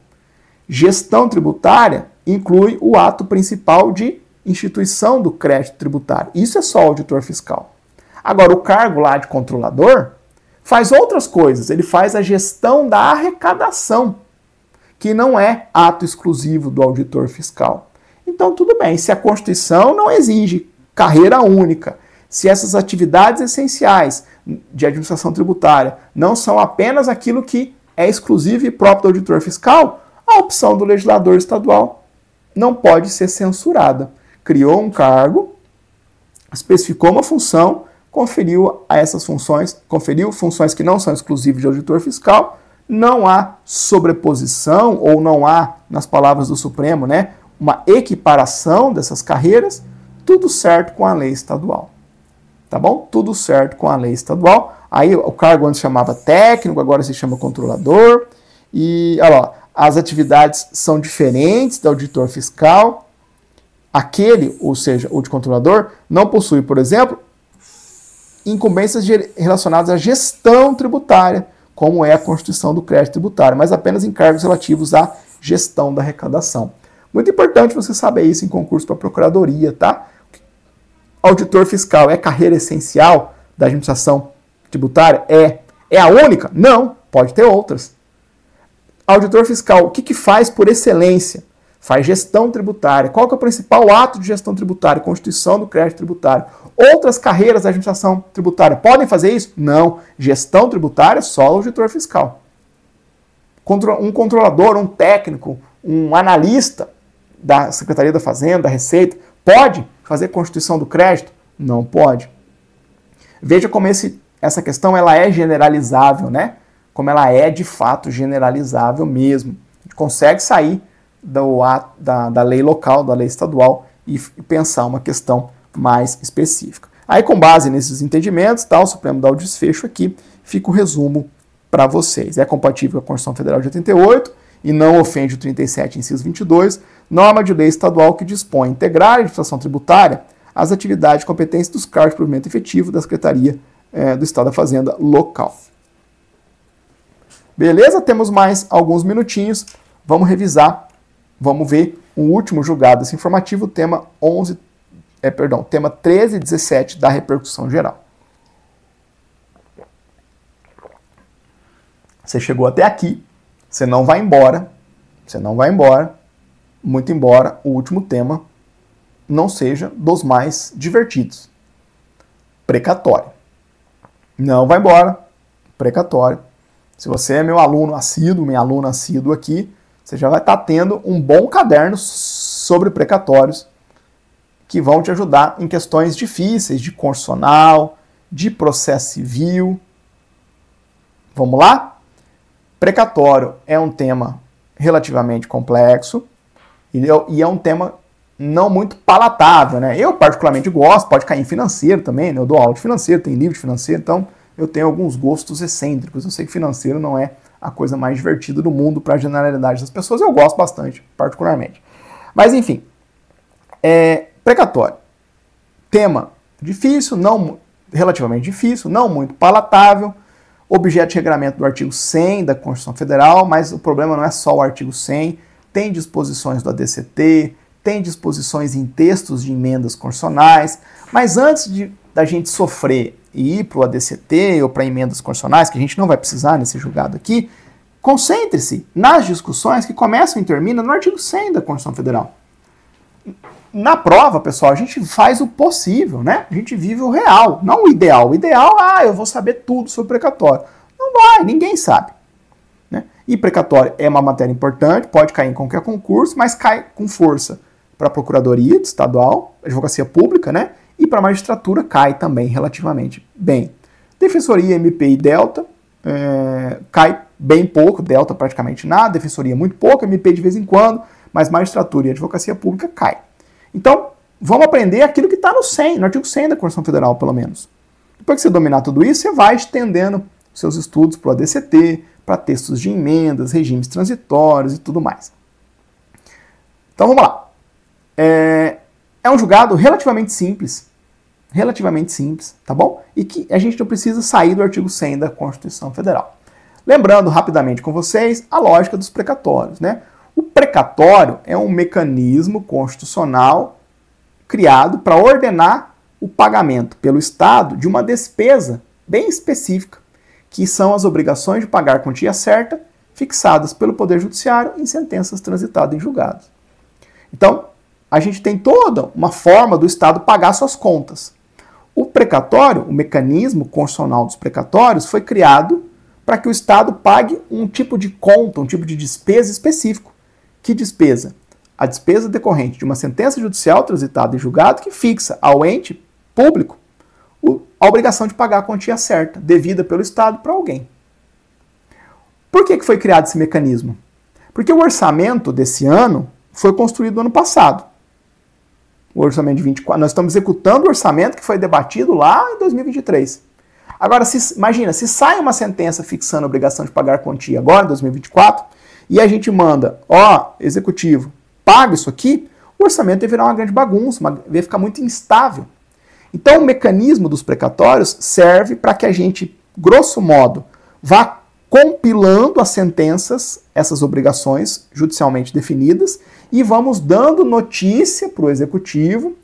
Gestão tributária inclui o ato principal de instituição do crédito tributário. Isso é só o auditor fiscal. Agora, o cargo lá de controlador faz outras coisas. Ele faz a gestão da arrecadação, que não é ato exclusivo do auditor fiscal. Então, tudo bem. Se a Constituição não exige carreira única, se essas atividades essenciais de administração tributária não são apenas aquilo que é exclusivo e próprio do auditor fiscal, a opção do legislador estadual não pode ser censurada. Criou um cargo, especificou uma função, conferiu a essas funções, conferiu funções que não são exclusivas de auditor fiscal, não há sobreposição ou não há, nas palavras do Supremo, uma equiparação dessas carreiras, tudo certo com a lei estadual. Tá bom? Tudo certo com a lei estadual. Aí o cargo antes chamava técnico, agora se chama controlador. E olha lá, as atividades são diferentes do auditor fiscal. Aquele, ou seja, o de controlador, não possui, por exemplo, incumbências relacionadas à gestão tributária, como é a constituição do crédito tributário, mas apenas encargos relativos à gestão da arrecadação. Muito importante você saber isso em concurso para a procuradoria, tá? Auditor fiscal é carreira essencial da administração tributária? É a única? Não, pode ter outras. Auditor fiscal, o que faz por excelência? Faz gestão tributária. Qual que é o principal ato de gestão tributária? Constituição do crédito tributário. Outras carreiras da administração tributária podem fazer isso? Não. Gestão tributária, só o auditor fiscal. Um controlador, um técnico, um analista da Secretaria da Fazenda, da Receita, pode fazer constituição do crédito? Não pode. Veja como essa questão ela é generalizável, Como ela é de fato generalizável mesmo. A gente consegue sair da lei local, da lei estadual e pensar uma questão mais específica. Aí, com base nesses entendimentos, o Supremo dá o desfecho aqui, fica o resumo para vocês. É compatível com a Constituição Federal de 88 e não ofende o 37, inciso 22, norma de lei estadual que dispõe integrar a administração tributária às atividades de competência dos cargos de provimento efetivo da Secretaria do Estado da Fazenda local. Beleza? Temos mais alguns minutinhos. Vamos revisar. Vamos ver o último julgado desse informativo, tema 13 e 17 da repercussão geral. Você chegou até aqui, você não vai embora, muito embora o último tema não seja dos mais divertidos. Precatório. Não vai embora, precatório. Se você é meu aluno assíduo, minha aluna assídua aqui, você já vai estar tendo um bom caderno sobre precatórios que vão te ajudar em questões difíceis de constitucional, de processo civil. Vamos lá? Precatório é um tema relativamente complexo e é um tema não muito palatável, Eu particularmente gosto, pode cair em financeiro também, Eu dou aula de financeiro, tenho livro de financeiro, então eu tenho alguns gostos excêntricos. Eu sei que financeiro não é a coisa mais divertida do mundo para a generalidade das pessoas. Eu gosto bastante, particularmente. Mas, enfim, precatório. Tema difícil, relativamente difícil, não muito palatável. objeto de regramento do artigo 100 da Constituição Federal, mas o problema não é só o artigo 100, tem disposições do ADCT, tem disposições em textos de emendas constitucionais, mas antes da gente sofrer e ir para o ADCT ou para emendas constitucionais, que a gente não vai precisar nesse julgado aqui, concentre-se nas discussões que começam e terminam no artigo 100 da Constituição Federal. Na prova, pessoal, a gente faz o possível, né? A gente vive o real, não o ideal. O ideal, eu vou saber tudo sobre precatório. Não vai, ninguém sabe. Né? E precatório é uma matéria importante, pode cair em qualquer concurso, mas cai com força para a Procuradoria Estadual, Advocacia Pública, né? E para a magistratura cai também relativamente bem. Defensoria, MP e Delta cai bem pouco, Delta praticamente nada, Defensoria muito pouco, MP de vez em quando, mas magistratura e Advocacia Pública cai. Então, vamos aprender aquilo que está no 100, no artigo 100 da Constituição Federal, pelo menos. Depois que você dominar tudo isso, você vai estendendo seus estudos para o ADCT, para textos de emendas, regimes transitórios e tudo mais. Então, vamos lá. É um julgado relativamente simples, tá bom? E que a gente não precisa sair do artigo 100 da Constituição Federal. Lembrando rapidamente com vocês a lógica dos precatórios, né? O precatório é um mecanismo constitucional criado para ordenar o pagamento pelo Estado de uma despesa bem específica, que são as obrigações de pagar quantia certa, fixadas pelo Poder Judiciário em sentenças transitadas em julgados. Então, a gente tem toda uma forma do Estado pagar suas contas. O precatório, o mecanismo constitucional dos precatórios, foi criado para que o Estado pague um tipo de conta, um tipo de despesa específico. Que despesa? A despesa decorrente de uma sentença judicial transitada em julgado que fixa ao ente público a obrigação de pagar a quantia certa, devida pelo Estado para alguém. Por que foi criado esse mecanismo? Porque o orçamento desse ano foi construído no ano passado. O orçamento de 24, nós estamos executando o orçamento que foi debatido lá em 2023. Agora, imagina, se sai uma sentença fixando a obrigação de pagar a quantia agora, em 2024, e a gente manda, executivo, paga isso aqui, o orçamento vai virar uma grande bagunça, vai ficar muito instável. Então, o mecanismo dos precatórios serve para que a gente, grosso modo, vá compilando as sentenças, essas obrigações judicialmente definidas, e vamos dando notícia para o executivo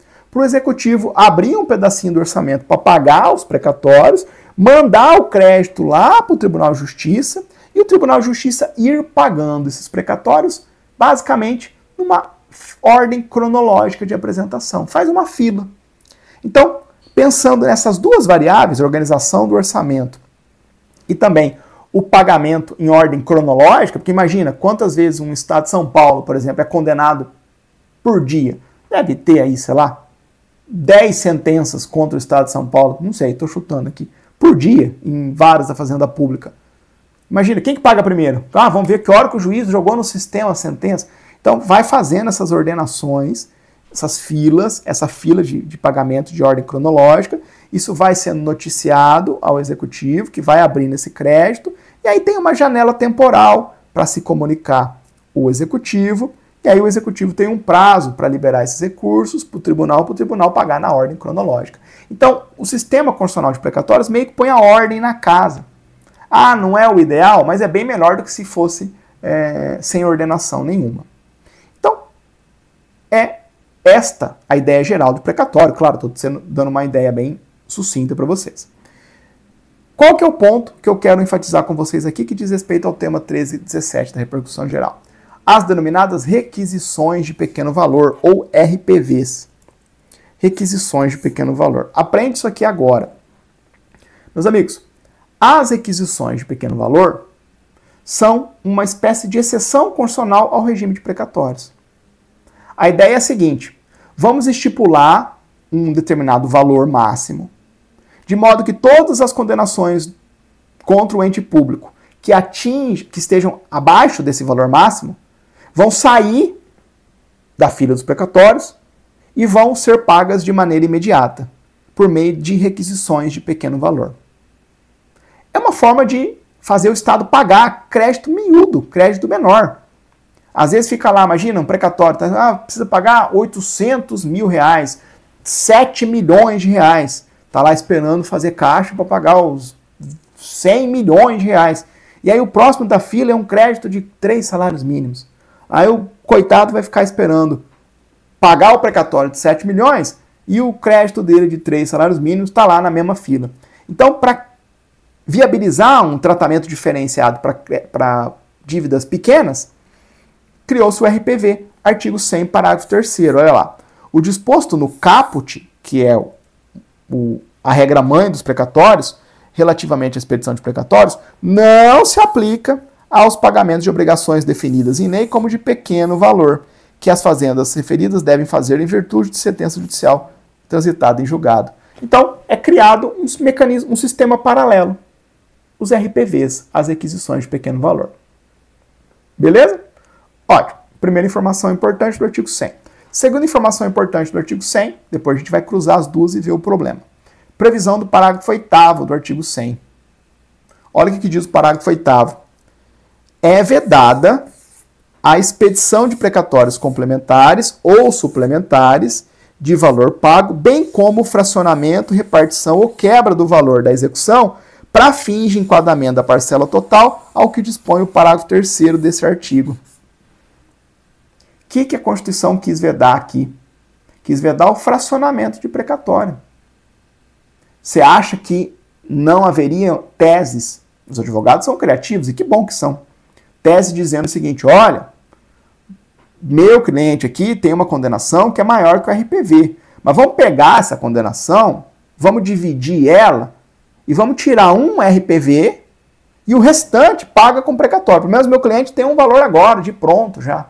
abrir um pedacinho do orçamento para pagar os precatórios, mandar o crédito lá para o Tribunal de Justiça, e o Tribunal de Justiça ir pagando esses precatórios, basicamente, numa ordem cronológica de apresentação. Faz uma fila. Então, pensando nessas duas variáveis, a organização do orçamento e também o pagamento em ordem cronológica, porque imagina quantas vezes um Estado de São Paulo, por exemplo, é condenado por dia. Deve ter aí, sei lá, 10 sentenças contra o Estado de São Paulo, não sei, estou chutando aqui, por dia, em varas da Fazenda Pública. Imagina, quem que paga primeiro? Vamos ver que hora que o juiz jogou no sistema a sentença. Então, vai fazendo essas ordenações, essas filas, essa fila de pagamento de ordem cronológica. Isso vai sendo noticiado ao executivo, que vai abrindo esse crédito, e aí tem uma janela temporal para se comunicar o executivo, e aí o executivo tem um prazo para liberar esses recursos para o tribunal pagar na ordem cronológica. Então, o sistema constitucional de precatórios meio que põe a ordem na casa. Não é o ideal, mas é bem melhor do que se fosse sem ordenação nenhuma. Então, é esta a ideia geral do precatório. Claro, estou dando uma ideia bem sucinta para vocês. Qual que é o ponto que eu quero enfatizar com vocês aqui que diz respeito ao tema 13 e 17 da repercussão geral? As denominadas requisições de pequeno valor, ou RPVs. Requisições de pequeno valor. Aprende isso aqui agora. Meus amigos, as requisições de pequeno valor são uma espécie de exceção constitucional ao regime de precatórios. A ideia é a seguinte: vamos estipular um determinado valor máximo, de modo que todas as condenações contra o ente público que estejam abaixo desse valor máximo vão sair da fila dos precatórios e vão ser pagas de maneira imediata, por meio de requisições de pequeno valor. É uma forma de fazer o Estado pagar crédito miúdo, crédito menor. Às vezes fica lá, imagina, um precatório, precisa pagar 800 mil reais, 7 milhões de reais. Está lá esperando fazer caixa para pagar os 100 milhões de reais. E aí o próximo da fila é um crédito de 3 salários mínimos. Aí o coitado vai ficar esperando pagar o precatório de 7 milhões e o crédito dele de 3 salários mínimos está lá na mesma fila. Então, para viabilizar um tratamento diferenciado para dívidas pequenas, criou-se o RPV, artigo 100, parágrafo 3º. Olha lá. O disposto no caput, que é a regra-mãe dos precatórios, relativamente à expedição de precatórios, não se aplica aos pagamentos de obrigações definidas em lei como de pequeno valor, que as fazendas referidas devem fazer em virtude de sentença judicial transitada em julgado. Então, é criado um mecanismo, um sistema paralelo, os RPVs, as requisições de pequeno valor. Beleza? Ótimo. Primeira informação importante do artigo 100. Segunda informação importante do artigo 100, depois a gente vai cruzar as duas e ver o problema. Previsão do parágrafo 8º do artigo 100. Olha o que diz o parágrafo 8º. É vedada a expedição de precatórios complementares ou suplementares de valor pago, bem como o fracionamento, repartição ou quebra do valor da execução para fins de enquadramento da parcela total ao que dispõe o parágrafo 3º desse artigo. O que a Constituição quis vedar aqui? Quis vedar o fracionamento de precatório. Você acha que não haveria teses? Os advogados são criativos, e que bom que são. Tese dizendo o seguinte, olha, meu cliente aqui tem uma condenação que é maior que o RPV, mas vamos pegar essa condenação, vamos dividir ela e vamos tirar um RPV e o restante paga com precatório. Pelo menos meu cliente tem um valor agora, de pronto já.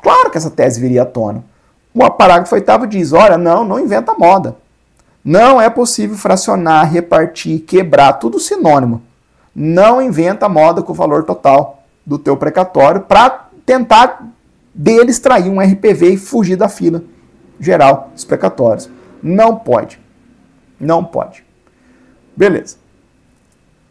Claro que essa tese viria à tona. O parágrafo 8º diz, olha, não inventa moda. Não é possível fracionar, repartir, quebrar, tudo sinônimo. Não inventa moda com o valor total do teu precatório para tentar dele extrair um RPV e fugir da fila geral dos precatórios. Não pode. Não pode. Beleza.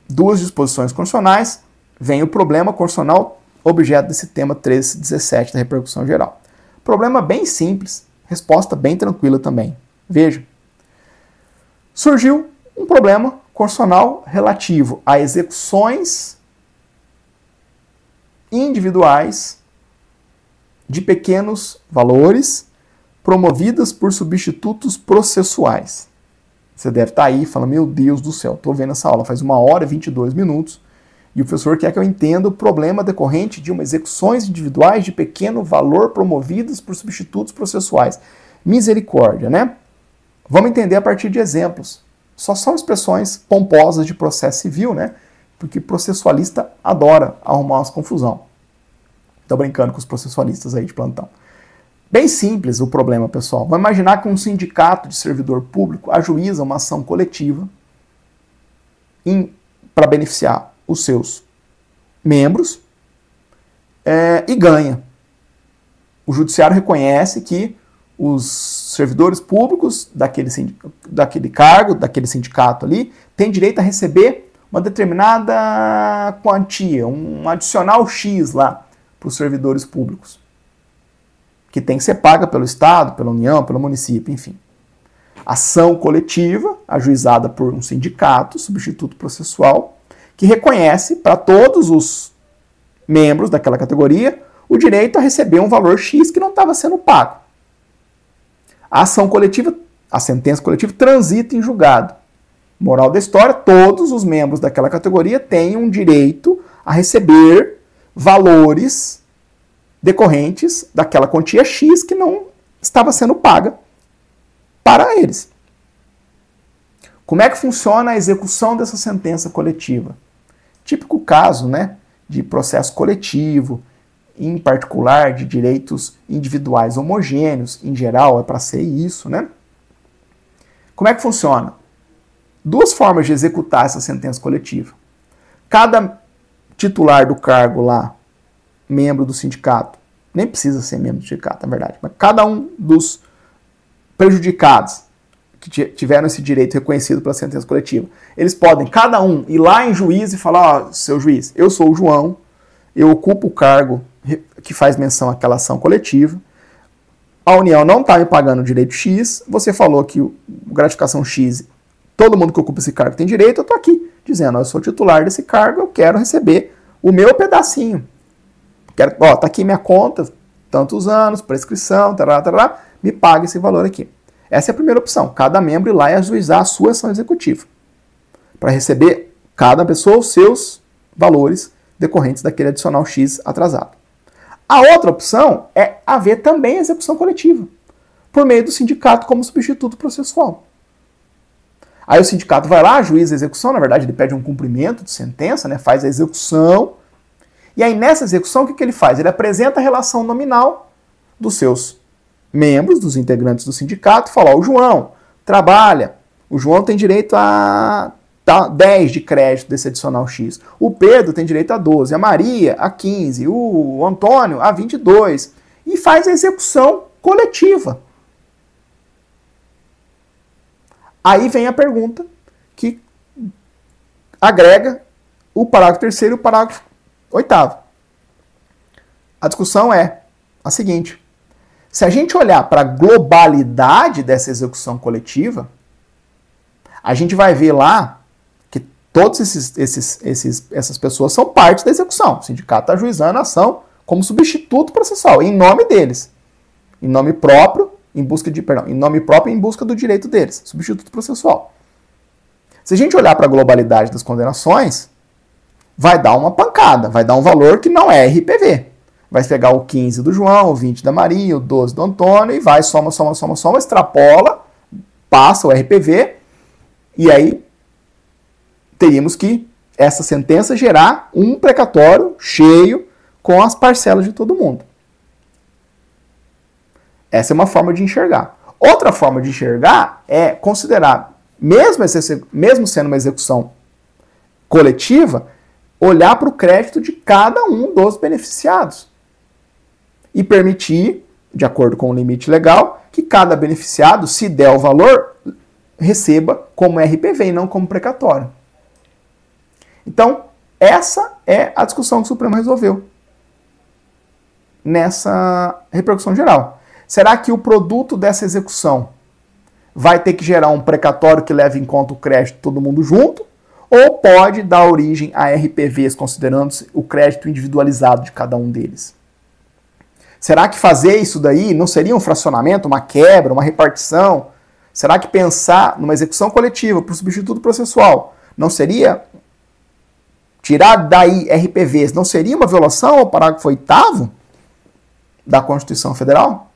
Duas disposições constitucionais, vem o problema constitucional objeto desse tema 1317 da repercussão geral. Problema bem simples, resposta bem tranquila também. Veja. Surgiu um problema constitucional relativo a execuções individuais de pequenos valores promovidas por substitutos processuais. Você deve estar aí falando, meu Deus do céu, estou vendo essa aula faz 1h e 22 minutos e o professor quer que eu entenda o problema decorrente de execuções individuais de pequeno valor promovidas por substitutos processuais. Misericórdia, né? Vamos entender a partir de exemplos. Só são expressões pomposas de processo civil, né? Porque processualista adora arrumar umas confusão. Estou brincando com os processualistas aí de plantão. Bem simples o problema, pessoal. Vamos imaginar que um sindicato de servidor público ajuiza uma ação coletiva para beneficiar os seus membros e ganha. O judiciário reconhece que os servidores públicos daquele cargo, daquele sindicato ali, têm direito a receber uma determinada quantia, um adicional X lá para os servidores públicos, que tem que ser paga pelo Estado, pela União, pelo município, enfim. Ação coletiva, ajuizada por um sindicato, substituto processual, que reconhece para todos os membros daquela categoria o direito a receber um valor X que não estava sendo pago. A ação coletiva, a sentença coletiva transita em julgado. Moral da história, todos os membros daquela categoria têm um direito a receber valores decorrentes daquela quantia X que não estava sendo paga para eles. Como é que funciona a execução dessa sentença coletiva? Típico caso, né, de processo coletivo, em particular de direitos individuais homogêneos, em geral é para ser isso, né? Como é que funciona? Duas formas de executar essa sentença coletiva. Cada titular do cargo lá, membro do sindicato, nem precisa ser membro do sindicato, na verdade, mas cada um dos prejudicados que tiveram esse direito reconhecido pela sentença coletiva, eles podem, cada um, ir lá em juiz e falar, ó, seu juiz, eu sou o João, eu ocupo o cargo que faz menção àquela ação coletiva, a União não está me pagando o direito X, você falou que gratificação X, todo mundo que ocupa esse cargo tem direito, eu estou aqui dizendo, eu sou titular desse cargo, eu quero receber o meu pedacinho. Quero, ó, tá aqui minha conta, tantos anos, prescrição, tarará, tarará, me paga esse valor aqui. Essa é a primeira opção, cada membro ir lá e ajuizar a sua ação executiva, para receber cada pessoa os seus valores decorrentes daquele adicional X atrasado. A outra opção é haver também execução coletiva, por meio do sindicato como substituto processual. Aí o sindicato vai lá, ajuiza a execução, na verdade ele pede um cumprimento de sentença, né, faz a execução, e aí nessa execução o que ele faz? Ele apresenta a relação nominal dos seus membros, dos integrantes do sindicato, e fala, ó, o João trabalha, o João tem direito a 10 de crédito desse adicional X, o Pedro tem direito a 12, a Maria a 15, o Antônio a 22, e faz a execução coletiva. Aí vem a pergunta que agrega o parágrafo 3º e o parágrafo 8º. A discussão é a seguinte: se a gente olhar para a globalidade dessa execução coletiva, a gente vai ver lá que todas essas pessoas são parte da execução. O sindicato está ajuizando a ação como substituto processual, em nome deles, em nome próprio, em busca do direito deles, substituto processual. Se a gente olhar para a globalidade das condenações, vai dar uma pancada, vai dar um valor que não é RPV. Vai pegar o 15 do João, o 20 da Maria, o 12 do Antônio, e vai, soma, extrapola, passa o RPV, e aí teríamos que essa sentença gerar um precatório cheio com as parcelas de todo mundo. Essa é uma forma de enxergar. Outra forma de enxergar é considerar, mesmo sendo uma execução coletiva, olhar para o crédito de cada um dos beneficiados e permitir, de acordo com o limite legal, que cada beneficiado, se der o valor, receba como RPV e não como precatório. Então, essa é a discussão que o Supremo resolveu nessa repercussão geral. Será que o produto dessa execução vai ter que gerar um precatório que leve em conta o crédito de todo mundo junto? Ou pode dar origem a RPVs, considerando o crédito individualizado de cada um deles? Será que fazer isso daí não seria um fracionamento, uma quebra, uma repartição? Será que pensar numa execução coletiva para o substituto processual não seria, tirar daí RPVs, não seria uma violação ao parágrafo 8º da Constituição Federal?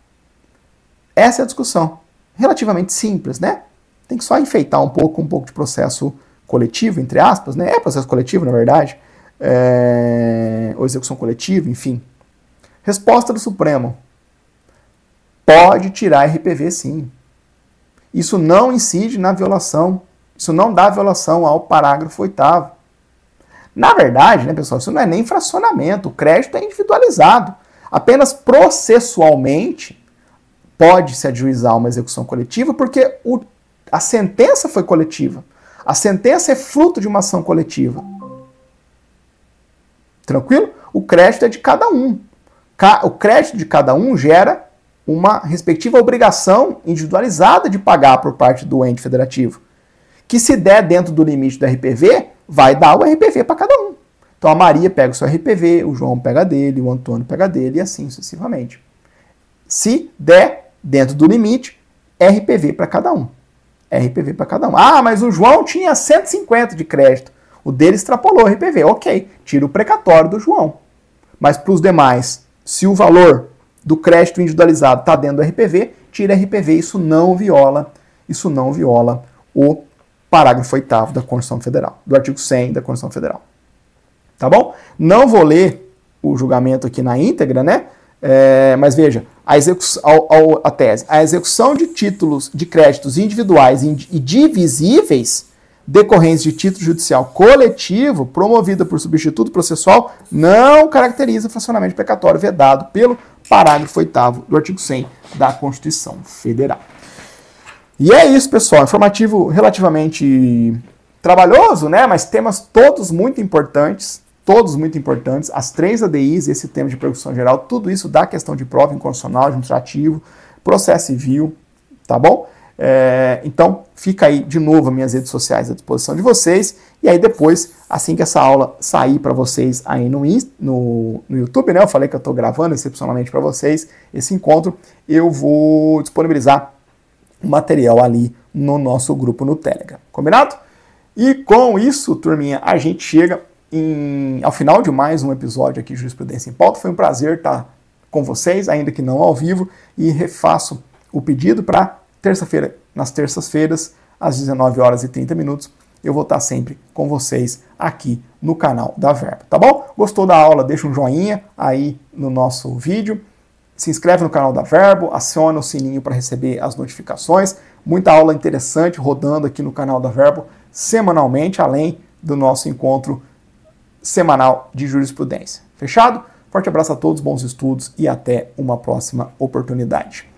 Essa é a discussão. Relativamente simples, né? Tem que só enfeitar um pouco de processo coletivo, entre aspas, né? É processo coletivo, na verdade. Ou execução coletiva, enfim. Resposta do Supremo: pode tirar RPV, sim. Isso não incide na violação. Isso não dá violação ao parágrafo 8º. Na verdade, né, pessoal, isso não é nem fracionamento. O crédito é individualizado. Apenas processualmente pode se ajuizar uma execução coletiva porque a sentença foi coletiva. A sentença é fruto de uma ação coletiva. Tranquilo? O crédito é de cada um. O crédito de cada um gera uma respectiva obrigação individualizada de pagar por parte do ente federativo, que se der dentro do limite do RPV, vai dar o RPV para cada um. Então a Maria pega o seu RPV, o João pega dele, o Antônio pega dele e assim sucessivamente. Se der dentro do limite, RPV para cada um. RPV para cada um. Ah, mas o João tinha 150 de crédito. O dele extrapolou o RPV. Ok, tira o precatório do João. Mas para os demais, se o valor do crédito individualizado está dentro do RPV, tira RPV. Isso não viola o parágrafo 8º da Constituição Federal, do artigo 100 da Constituição Federal. Tá bom? Não vou ler o julgamento aqui na íntegra, né? Mas veja, a tese. A execução de títulos de créditos individuais e divisíveis decorrentes de título judicial coletivo promovida por substituto processual não caracteriza fracionamento precatório vedado pelo parágrafo 8º do artigo 100 da Constituição Federal. E é isso, pessoal. Informativo relativamente trabalhoso, né? Mas temas todos muito importantes. As 3 ADIs, esse tema de repercussão geral, tudo isso dá questão de prova em constitucional, administrativo, processo civil, tá bom? Então, fica aí de novo as minhas redes sociais à disposição de vocês. E aí depois, assim que essa aula sair para vocês aí no YouTube, né? Eu falei que eu estou gravando excepcionalmente para vocês esse encontro, eu vou disponibilizar o material ali no nosso grupo no Telegram. Combinado? E com isso, turminha, a gente chega ao final de mais um episódio aqui de Jurisprudência em Pauta. Foi um prazer estar com vocês, ainda que não ao vivo, e refaço o pedido para terça-feira, nas terças-feiras, às 19h30, eu vou estar sempre com vocês aqui no canal da Verbo, tá bom? Gostou da aula? Deixa um joinha aí no nosso vídeo, se inscreve no canal da Verbo, aciona o sininho para receber as notificações, muita aula interessante rodando aqui no canal da Verbo semanalmente, além do nosso encontro semanal de jurisprudência. Fechado? Forte abraço a todos, bons estudos e até uma próxima oportunidade.